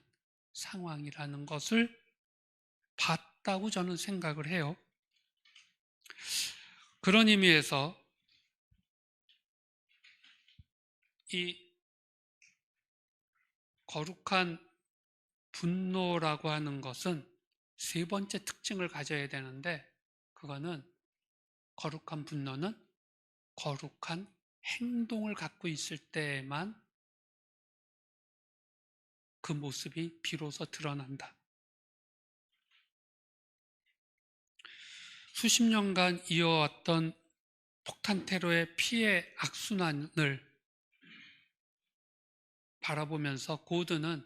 Speaker 1: 상황이라는 것을 봤다고 저는 생각을 해요. 그런 의미에서 이 거룩한 분노라고 하는 것은 세 번째 특징을 가져야 되는데, 그거는 거룩한 분노는 거룩한 행동을 갖고 있을 때에만 그 모습이 비로소 드러난다. 수십 년간 이어왔던 폭탄 테러의 피해 악순환을 바라보면서 고든은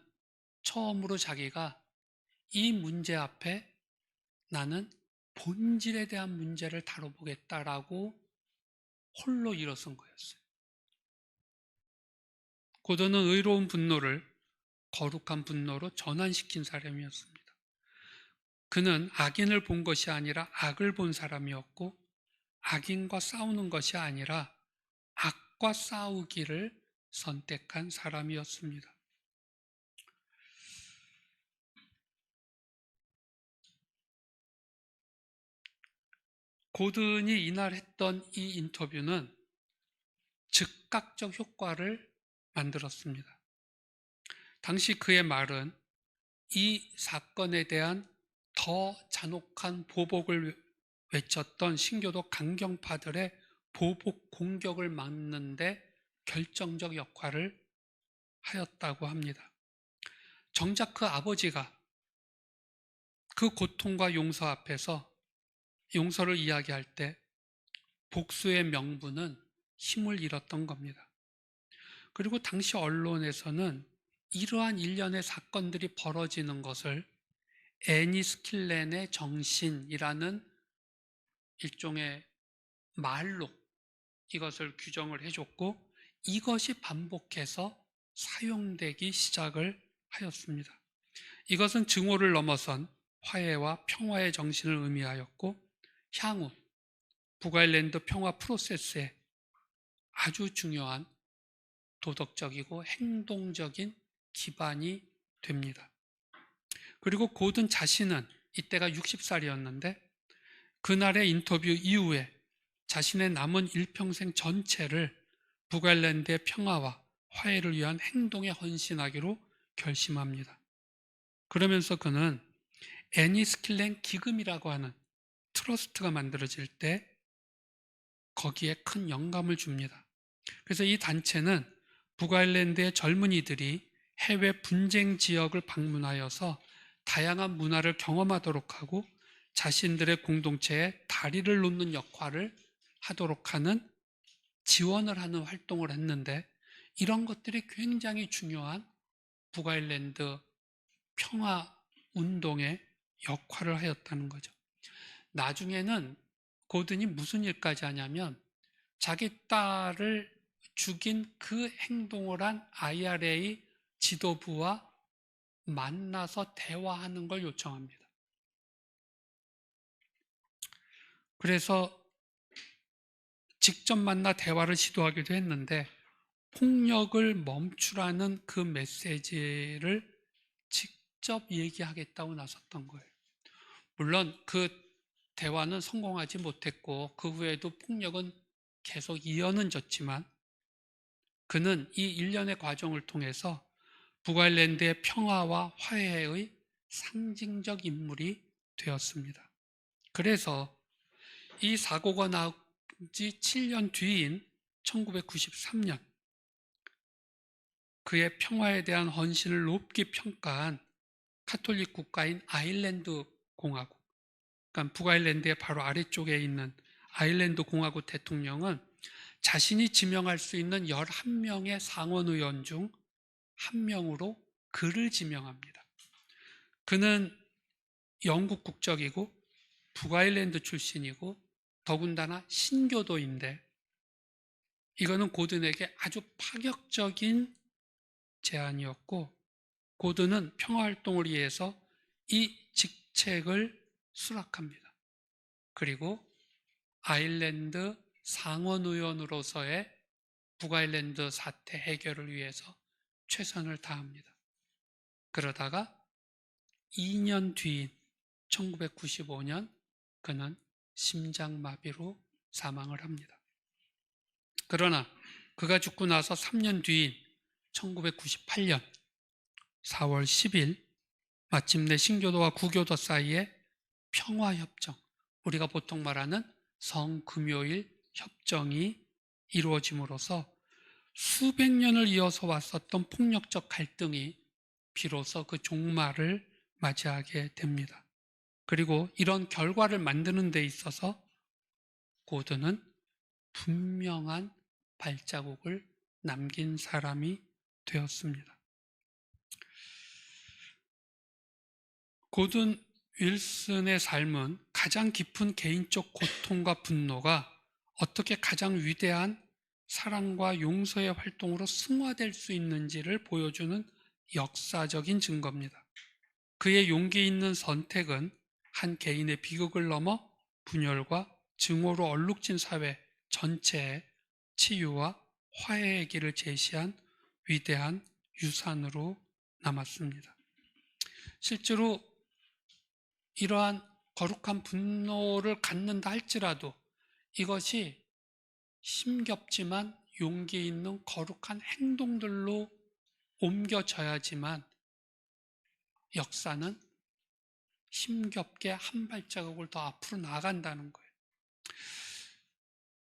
Speaker 1: 처음으로 자기가 이 문제 앞에 나는 본질에 대한 문제를 다뤄보겠다라고 홀로 일어선 거였어요. 고든은 의로운 분노를 거룩한 분노로 전환시킨 사람이었습니다. 그는 악인을 본 것이 아니라 악을 본 사람이었고, 악인과 싸우는 것이 아니라 악과 싸우기를 선택한 사람이었습니다. 고든이 이날 했던 이 인터뷰는 즉각적 효과를 만들었습니다. 당시 그의 말은 이 사건에 대한 더 잔혹한 보복을 외쳤던 신교도 강경파들의 보복 공격을 막는데 결정적 역할을 하였다고 합니다. 정작 그 아버지가 그 고통과 용서 앞에서 용서를 이야기할 때 복수의 명분은 힘을 잃었던 겁니다. 그리고 당시 언론에서는 이러한 일련의 사건들이 벌어지는 것을 애니스킬렌의 정신이라는 일종의 말로 이것을 규정을 해줬고, 이것이 반복해서 사용되기 시작을 하였습니다. 이것은 증오를 넘어선 화해와 평화의 정신을 의미하였고, 향후 북아일랜드 평화 프로세스에 아주 중요한 도덕적이고 행동적인 기반이 됩니다. 그리고 고든 자신은 이때가 60살이었는데 그날의 인터뷰 이후에 자신의 남은 일평생 전체를 북아일랜드의 평화와 화해를 위한 행동에 헌신하기로 결심합니다. 그러면서 그는 애니스킬렌 기금이라고 하는 트러스트가 만들어질 때 거기에 큰 영감을 줍니다. 그래서 이 단체는 북아일랜드의 젊은이들이 해외 분쟁 지역을 방문하여서 다양한 문화를 경험하도록 하고 자신들의 공동체에 다리를 놓는 역할을 하도록 하는 지원을 하는 활동을 했는데, 이런 것들이 굉장히 중요한 북아일랜드 평화 운동의 역할을 하였다는 거죠. 나중에는 고든이 무슨 일까지 하냐면 자기 딸을 죽인 그 행동을 한 IRA 지도부와 만나서 대화하는 걸 요청합니다. 그래서 직접 만나 대화를 시도하기도 했는데 폭력을 멈추라는 그 메시지를 직접 얘기하겠다고 나섰던 거예요. 물론 그 대화는 성공하지 못했고 그 후에도 폭력은 계속 이어는 졌지만 그는 이 일련의 과정을 통해서 북아일랜드의 평화와 화해의 상징적 인물이 되었습니다. 그래서 이 사고가 나온 지 7년 뒤인 1993년 그의 평화에 대한 헌신을 높게 평가한 카톨릭 국가인 아일랜드 공화국, 그러니까 북아일랜드의 바로 아래쪽에 있는 아일랜드 공화국 대통령은 자신이 지명할 수 있는 11명의 상원의원 중 한 명으로 그를 지명합니다. 그는 영국 국적이고 북아일랜드 출신이고 더군다나 신교도인데 이거는 고든에게 아주 파격적인 제안이었고 고든은 평화활동을 위해서 이 직책을 수락합니다. 그리고 아일랜드 상원의원으로서의 북아일랜드 사태 해결을 위해서 최선을 다합니다. 그러다가 2년 뒤인 1995년 그는 심장마비로 사망을 합니다. 그러나 그가 죽고 나서 3년 뒤인 1998년 4월 10일 마침내 신교도와 구교도 사이에 평화협정, 우리가 보통 말하는 성금요일 협정이 이루어짐으로써 수백 년을 이어서 왔었던 폭력적 갈등이 비로소 그 종말을 맞이하게 됩니다. 그리고 이런 결과를 만드는 데 있어서 고든은 분명한 발자국을 남긴 사람이 되었습니다. 고든 윌슨의 삶은 가장 깊은 개인적 고통과 분노가 어떻게 가장 위대한 사랑과 용서의 활동으로 승화될 수 있는지를 보여주는 역사적인 증거입니다. 그의 용기 있는 선택은 한 개인의 비극을 넘어 분열과 증오로 얼룩진 사회 전체의 치유와 화해의 길을 제시한 위대한 유산으로 남았습니다. 실제로 이러한 거룩한 분노를 갖는다 할지라도 이것이 힘겹지만 용기 있는 거룩한 행동들로 옮겨져야지만 역사는 힘겹게 한 발자국을 더 앞으로 나아간다는 거예요.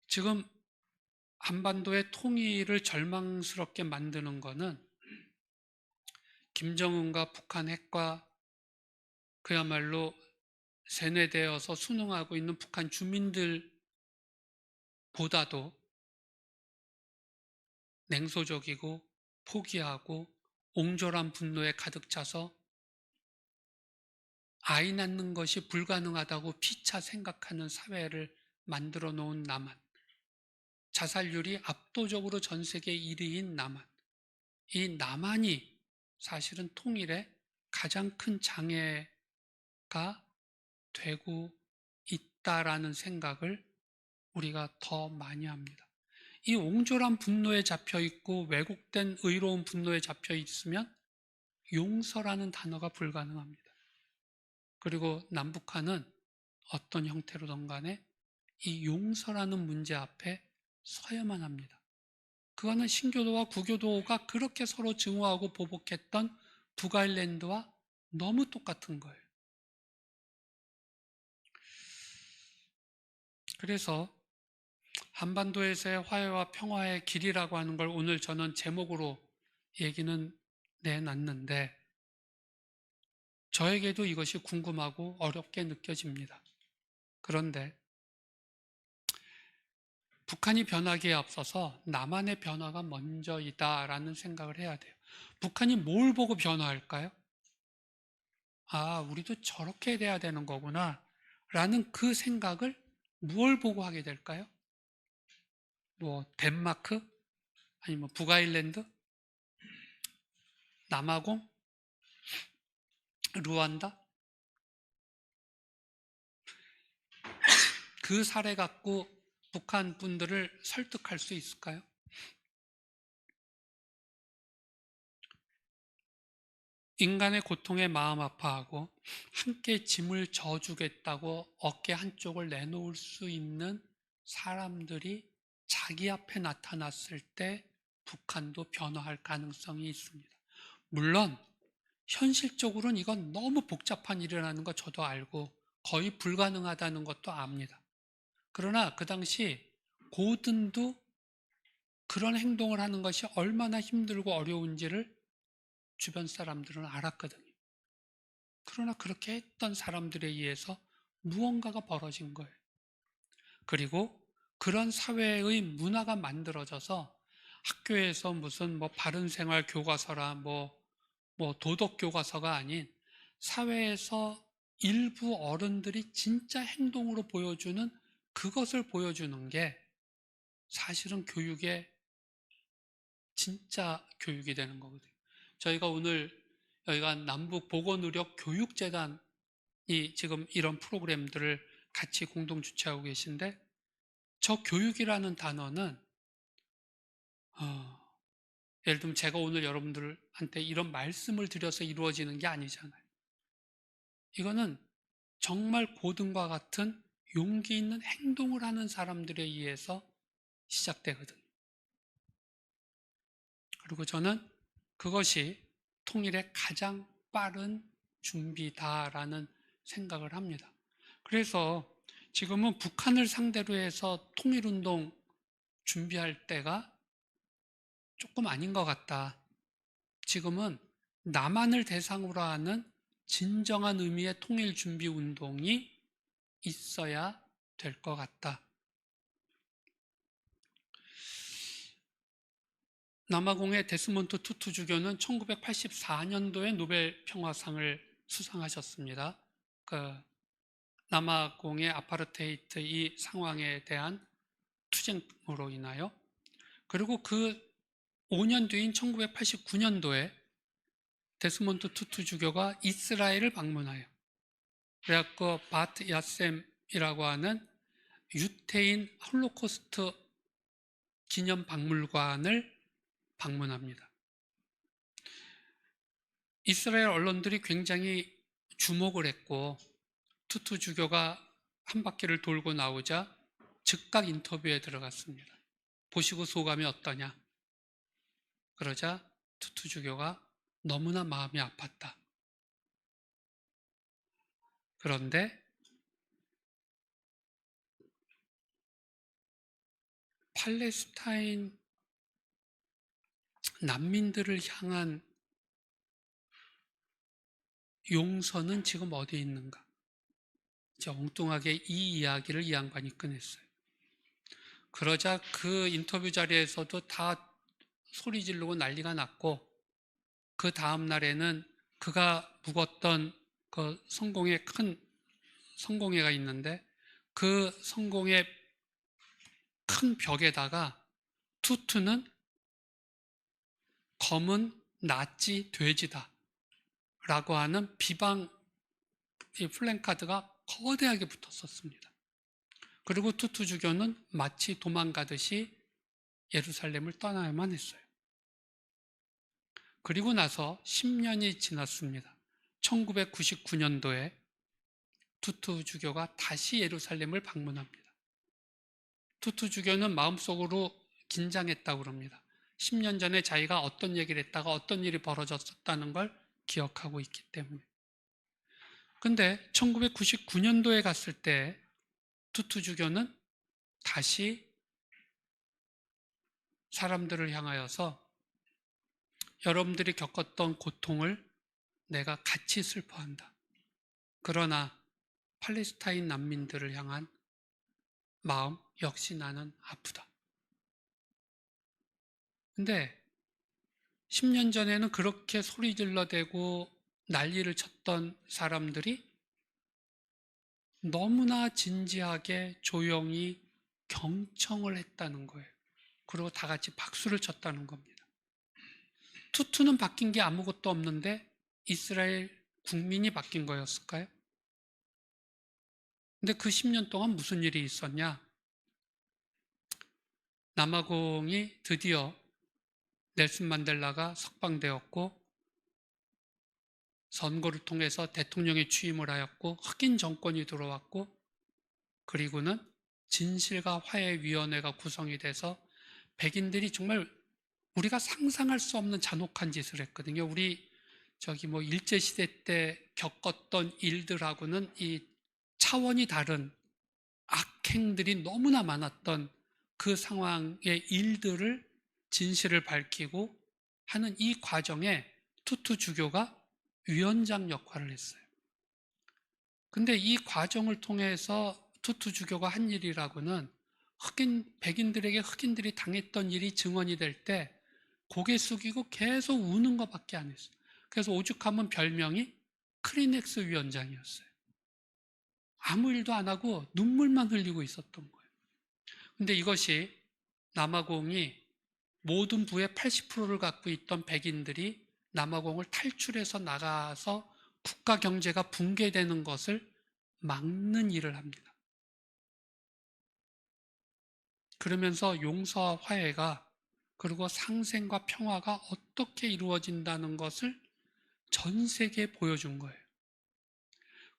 Speaker 1: 지금 한반도의 통일을 절망스럽게 만드는 것은 김정은과 북한 핵과 그야말로 세뇌되어서 순응하고 있는 북한 주민들보다도 냉소적이고 포기하고 옹졸한 분노에 가득 차서 아이 낳는 것이 불가능하다고 피차 생각하는 사회를 만들어 놓은 남한, 자살률이 압도적으로 전 세계 1위인 남한, 이 남한이 사실은 통일의 가장 큰 장애가 되고 있다라는 생각을 우리가 더 많이 합니다. 이 옹졸한 분노에 잡혀 있고 왜곡된 의로운 분노에 잡혀 있으면 용서라는 단어가 불가능합니다. 그리고 남북한은 어떤 형태로든 간에 이 용서라는 문제 앞에 서야만 합니다. 그거는 신교도와 구교도가 그렇게 서로 증오하고 보복했던 북아일랜드와 너무 똑같은 거예요. 그래서 한반도에서의 화해와 평화의 길이라고 하는 걸 오늘 저는 제목으로 얘기는 내놨는데 저에게도 이것이 궁금하고 어렵게 느껴집니다. 그런데 북한이 변하기에 앞서서 남한의 변화가 먼저이다라는 생각을 해야 돼요. 북한이 뭘 보고 변화할까요? 아, 우리도 저렇게 돼야 되는 거구나 라는 그 생각을 무엇 보고 하게 될까요? 뭐 덴마크? 아니면 북아일랜드, 남아공, 루안다? 그 사례 갖고 북한 분들을 설득할 수 있을까요? 인간의 고통에 마음 아파하고 함께 짐을 져주겠다고 어깨 한쪽을 내놓을 수 있는 사람들이 자기 앞에 나타났을 때 북한도 변화할 가능성이 있습니다. 물론 현실적으로는 이건 너무 복잡한 일이라는 거 저도 알고 거의 불가능하다는 것도 압니다. 그러나 그 당시 고든도 그런 행동을 하는 것이 얼마나 힘들고 어려운지를 주변 사람들은 알았거든요. 그러나 그렇게 했던 사람들에 의해서 무언가가 벌어진 거예요. 그리고 그런 사회의 문화가 만들어져서 학교에서 무슨 바른생활 교과서라 도덕 교과서가 아닌 사회에서 일부 어른들이 진짜 행동으로 보여주는 그것을 보여주는 게 사실은 교육의 진짜 교육이 되는 거거든요. 저희가 오늘 여기가 남북보건의료교육재단이 지금 이런 프로그램들을 같이 공동 주최하고 계신데 저 교육이라는 단어는 예를 들면 제가 오늘 여러분들한테 이런 말씀을 드려서 이루어지는 게 아니잖아요. 이거는 정말 고등과 같은 용기 있는 행동을 하는 사람들에 의해서 시작되거든요. 그리고 저는 그것이 통일의 가장 빠른 준비다라는 생각을 합니다. 그래서 지금은 북한을 상대로 해서 통일운동 준비할 때가 조금 아닌 것 같다. 지금은 남한을 대상으로 하는 진정한 의미의 통일 준비 운동이 있어야 될 것 같다. 남아공의 데스몬트 투투 주교는 1984년도에 노벨 평화상을 수상하셨습니다. 남아공의 아파르테이트 이 상황에 대한 투쟁으로 인하여. 그리고 그 5년 뒤인 1989년도에 데스몬트 투투 주교가 이스라엘을 방문하여 그래갖고 바트 야셈이라고 하는 유태인 홀로코스트 기념 박물관을 방문합니다. 이스라엘 언론들이 굉장히 주목을 했고 투투 주교가 한 바퀴를 돌고 나오자 즉각 인터뷰에 들어갔습니다. 보시고 소감이 어떠냐? 그러자 투투 주교가 너무나 마음이 아팠다. 그런데 팔레스타인 난민들을 향한 용서는 지금 어디에 있는가? 엉뚱하게 이 이야기를 이 양반이 꺼냈어요. 그러자 그 인터뷰 자리에서도 다 소리 지르고 난리가 났고 그 다음 날에는 그가 묵었던 그 성공의 큰 성공회가 있는데 그 성공의 큰 벽에다가 투투는 검은 나치 돼지다 라고 하는 비방 플랜카드가 거대하게 붙었었습니다. 그리고 투투 주교는 마치 도망가듯이 예루살렘을 떠나야만 했어요. 그리고 나서 10년이 지났습니다. 1999년도에 투투 주교가 다시 예루살렘을 방문합니다. 투투 주교는 마음속으로 긴장했다고 그럽니다. 10년 전에 자기가 어떤 얘기를 했다가 어떤 일이 벌어졌었다는 걸 기억하고 있기 때문에. 근데 1999년도에 갔을 때 투투 주교는 다시 사람들을 향하여서 여러분들이 겪었던 고통을 내가 같이 슬퍼한다. 그러나 팔레스타인 난민들을 향한 마음 역시 나는 아프다. 근데 10년 전에는 그렇게 소리 질러대고 난리를 쳤던 사람들이 너무나 진지하게 조용히 경청을 했다는 거예요. 그리고 다 같이 박수를 쳤다는 겁니다. 투투는 바뀐 게 아무것도 없는데 이스라엘 국민이 바뀐 거였을까요? 근데 그 10년 동안 무슨 일이 있었냐? 남아공이 드디어 넬슨 만델라가 석방되었고 선거를 통해서 대통령에 취임을 하였고 흑인 정권이 들어왔고 그리고는 진실과 화해위원회가 구성이 돼서 백인들이 정말 우리가 상상할 수 없는 잔혹한 짓을 했거든요. 우리 일제시대 때 겪었던 일들하고는 이 차원이 다른 악행들이 너무나 많았던 그 상황의 일들을 진실을 밝히고 하는 이 과정에 투투 주교가 위원장 역할을 했어요. 근데 이 과정을 통해서 투투 주교가 한 일이라고는 백인들에게 흑인들이 당했던 일이 증언이 될 때 고개 숙이고 계속 우는 것밖에 안 했어요. 그래서 오죽하면 별명이 크리넥스 위원장이었어요. 아무 일도 안 하고 눈물만 흘리고 있었던 거예요. 근데 이것이 남아공이 모든 부의 80%를 갖고 있던 백인들이 남아공을 탈출해서 나가서 국가 경제가 붕괴되는 것을 막는 일을 합니다. 그러면서 용서와 화해가 그리고 상생과 평화가 어떻게 이루어진다는 것을 전 세계에 보여준 거예요.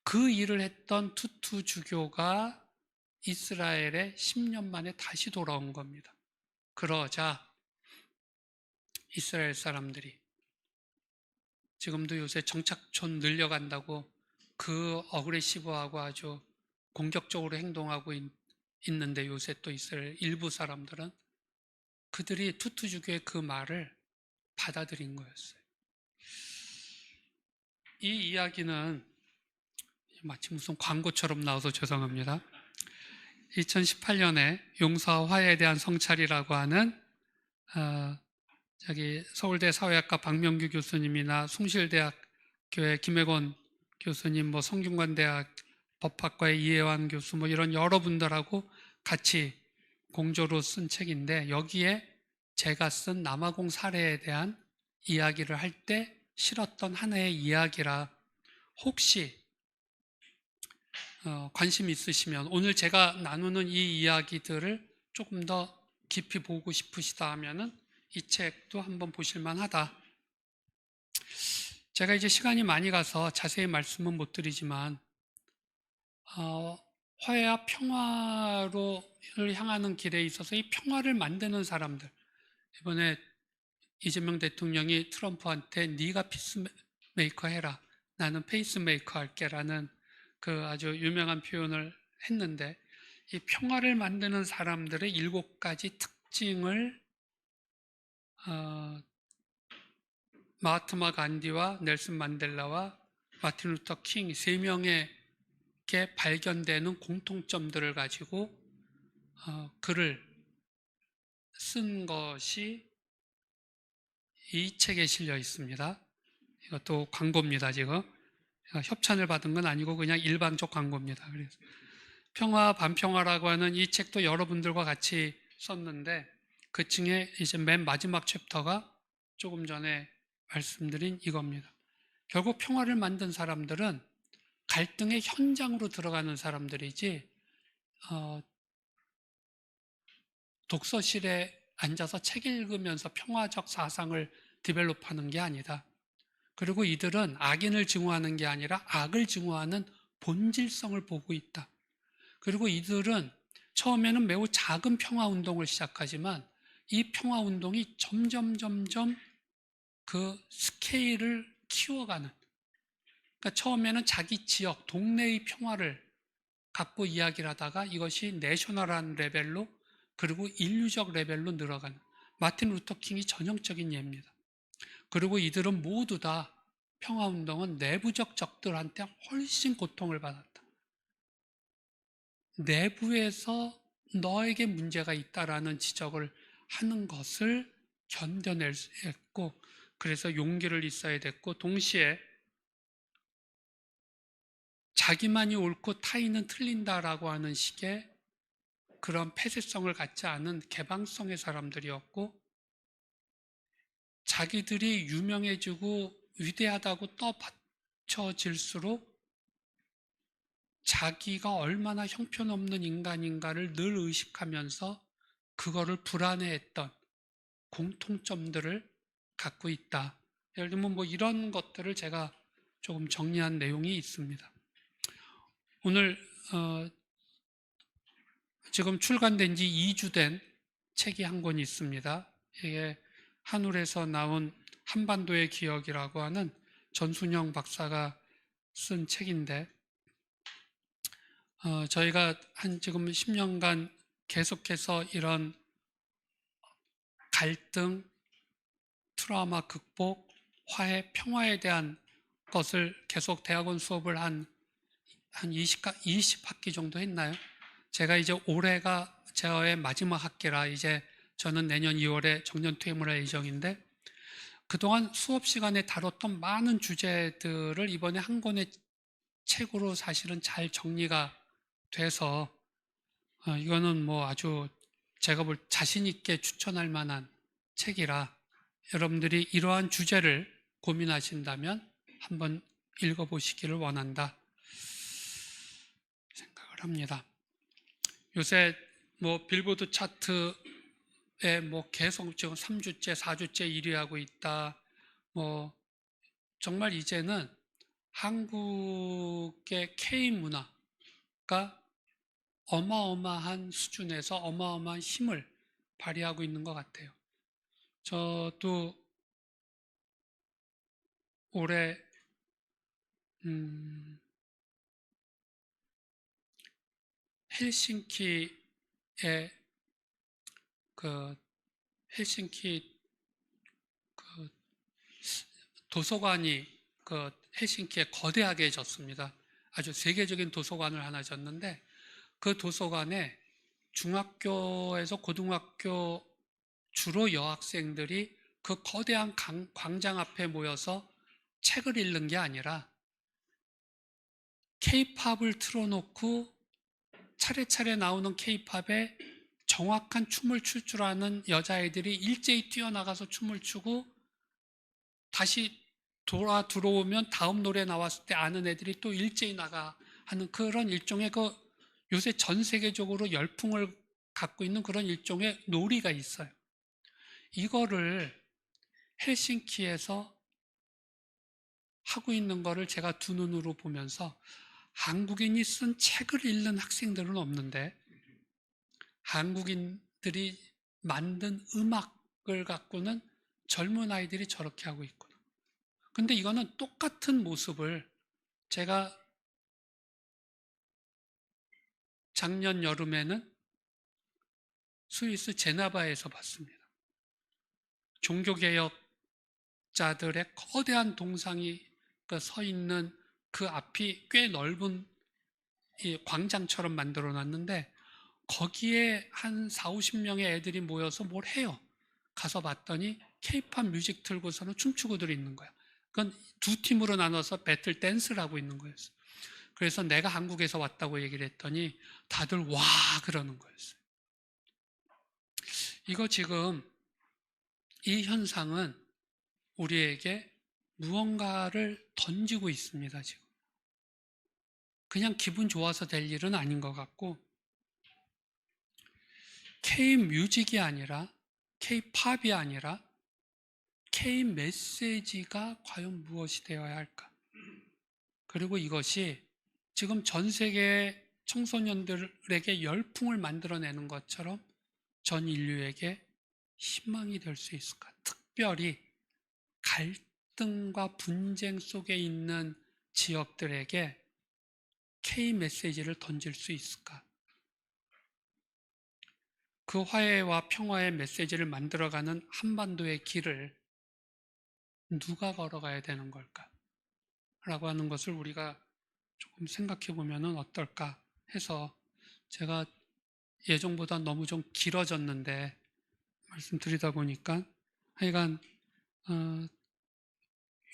Speaker 1: 그 일을 했던 투투 주교가 이스라엘에 10년 만에 다시 돌아온 겁니다. 그러자 이스라엘 사람들이 지금도 요새 정착촌 늘려간다고 그 어그레시브하고 아주 공격적으로 행동하고 있는데 요새 또 이스라엘 일부 사람들은 그들이 투투주교의 그 말을 받아들인 거였어요. 이 이야기는 마치 무슨 광고처럼 나와서 죄송합니다. 2018년에 용서와 화해에 대한 성찰이라고 하는 서울대 사회학과 박명규 교수님이나 숭실대학교의 김혜건 교수님, 성균관대학 법학과의 이혜환 교수, 이런 여러분들하고 같이 공조로 쓴 책인데 여기에 제가 쓴 남아공 사례에 대한 이야기를 할 때 실었던 하나의 이야기라 혹시 관심 있으시면 오늘 제가 나누는 이 이야기들을 조금 더 깊이 보고 싶으시다 하면은 이 책도 한번 보실만 하다. 제가 이제 시간이 많이 가서 자세히 말씀은 못 드리지만 화해와 평화를 향하는 길에 있어서 이 평화를 만드는 사람들, 이번에 이재명 대통령이 트럼프한테 네가 피스메이커 해라, 나는 페이스메이커 할게 라는 그 아주 유명한 표현을 했는데 이 평화를 만드는 사람들의 7가지 특징을 마하트마 간디와 넬슨 만델라와 마틴 루터 킹 3명에게 발견되는 공통점들을 가지고 글을 쓴 것이 이 책에 실려 있습니다. 이것도 광고입니다, 지금. 협찬을 받은 건 아니고 그냥 일방적 광고입니다. 그래서 평화, 반평화라고 하는 이 책도 여러분들과 같이 썼는데 그 층에 이제 맨 마지막 챕터가 조금 전에 말씀드린 이겁니다. 결국 평화를 만든 사람들은 갈등의 현장으로 들어가는 사람들이지 독서실에 앉아서 책 읽으면서 평화적 사상을 디벨롭하는 게 아니다. 그리고 이들은 악인을 증오하는 게 아니라 악을 증오하는 본질성을 보고 있다. 그리고 이들은 처음에는 매우 작은 평화운동을 시작하지만 이 평화운동이 점점 그 스케일을 키워가는, 그러니까 처음에는 자기 지역, 동네의 평화를 갖고 이야기를 하다가 이것이 내셔널한 레벨로 그리고 인류적 레벨로 늘어가는 마틴 루터 킹이 전형적인 예입니다. 그리고 이들은 모두 다 평화운동은 내부적 적들한테 훨씬 고통을 받았다. 내부에서 너에게 문제가 있다라는 지적을 하는 것을 견뎌낼 수 했고, 그래서 용기를 있어야 됐고, 동시에 자기만이 옳고 타인은 틀린다라고 하는 식의 그런 폐쇄성을 갖지 않은 개방성의 사람들이었고, 자기들이 유명해지고 위대하다고 떠받쳐질수록 자기가 얼마나 형편없는 인간인가를 늘 의식하면서 그거를 불안해했던 공통점들을 갖고 있다. 예를 들면 뭐 이런 것들을 제가 조금 정리한 내용이 있습니다. 오늘 지금 출간된 지 2주 된 책이 한 권 있습니다. 이게 한울에서 나온 한반도의 기억이라고 하는 전순영 박사가 쓴 책인데, 저희가 한 지금 10년간 계속해서 이런 갈등, 트라우마 극복, 화해, 평화에 대한 것을 계속 대학원 수업을 한 20학기 정도 했나요? 제가 이제 올해가 저의 마지막 학기라 이제 저는 내년 2월에 정년 퇴임을 할 예정인데, 그동안 수업 시간에 다뤘던 많은 주제들을 이번에 한 권의 책으로 사실은 잘 정리가 돼서 이거는 뭐 아주 제가 볼 자신 있게 추천할 만한 책이라 여러분들이 이러한 주제를 고민하신다면 한번 읽어보시기를 원한다 생각을 합니다. 요새 뭐 빌보드 차트에 뭐 계속 지금 3주째, 4주째 1위 하고 있다. 뭐 정말 이제는 한국의 K 문화가 어마어마한 수준에서 어마어마한 힘을 발휘하고 있는 것 같아요. 저도 올해 헬싱키에 그 헬싱키 그 도서관이 그 헬싱키에 거대하게 졌습니다. 아주 세계적인 도서관을 하나 졌는데, 그 도서관에 중학교에서 고등학교 주로 여학생들이 그 거대한 광장 앞에 모여서 책을 읽는 게 아니라 케이팝을 틀어놓고 차례차례 나오는 케이팝에 정확한 춤을 출 줄 아는 여자애들이 일제히 뛰어나가서 춤을 추고 다시 들어오면 다음 노래 나왔을 때 아는 애들이 또 일제히 나가 하는 그런 일종의 그 요새 전 세계적으로 열풍을 갖고 있는 그런 일종의 놀이가 있어요. 이거를 헬싱키에서 하고 있는 거를 제가 두 눈으로 보면서 한국인이 쓴 책을 읽는 학생들은 없는데 한국인들이 만든 음악을 갖고는 젊은 아이들이 저렇게 하고 있구나. 근데 이거는 똑같은 모습을 제가 작년 여름에는 스위스 제네바에서 봤습니다. 종교개혁자들의 거대한 동상이 서 있는 그 앞이 꽤 넓은 광장처럼 만들어 놨는데, 거기에 한 4, 50명의 애들이 모여서 뭘 해요. 가서 봤더니 케이팝 뮤직 틀고서는 춤추고들 있는 거야. 그건 두 팀으로 나눠서 배틀 댄스를 하고 있는 거였어요. 그래서 내가 한국에서 왔다고 얘기를 했더니 다들 와 그러는 거였어요. 이거 지금 이 현상은 우리에게 무언가를 던지고 있습니다. 지금 그냥 기분 좋아서 될 일은 아닌 것 같고, K-뮤직이 아니라 K-팝이 아니라 K-메시지가 과연 무엇이 되어야 할까? 그리고 이것이 지금 전 세계 청소년들에게 열풍을 만들어내는 것처럼 전 인류에게 희망이 될 수 있을까? 특별히 갈등과 분쟁 속에 있는 지역들에게 K-메시지를 던질 수 있을까? 그 화해와 평화의 메시지를 만들어가는 한반도의 길을 누가 걸어가야 되는 걸까? 라고 하는 것을 우리가 조금 생각해 보면 어떨까 해서 제가 예정보다 너무 좀 길어졌는데 말씀드리다 보니까 하여간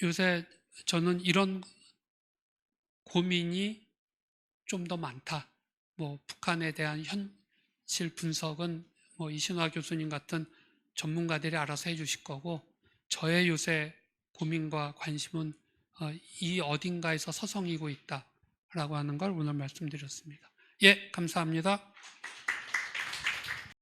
Speaker 1: 요새 저는 이런 고민이 좀 더 많다. 뭐 북한에 대한 분석은 뭐 이신화 교수님 같은 전문가들이 알아서 해주실 거고, 저의 요새 고민과 관심은 이 어딘가에서 서성이고 있다라고 하는 걸 오늘 말씀드렸습니다. 예, 감사합니다.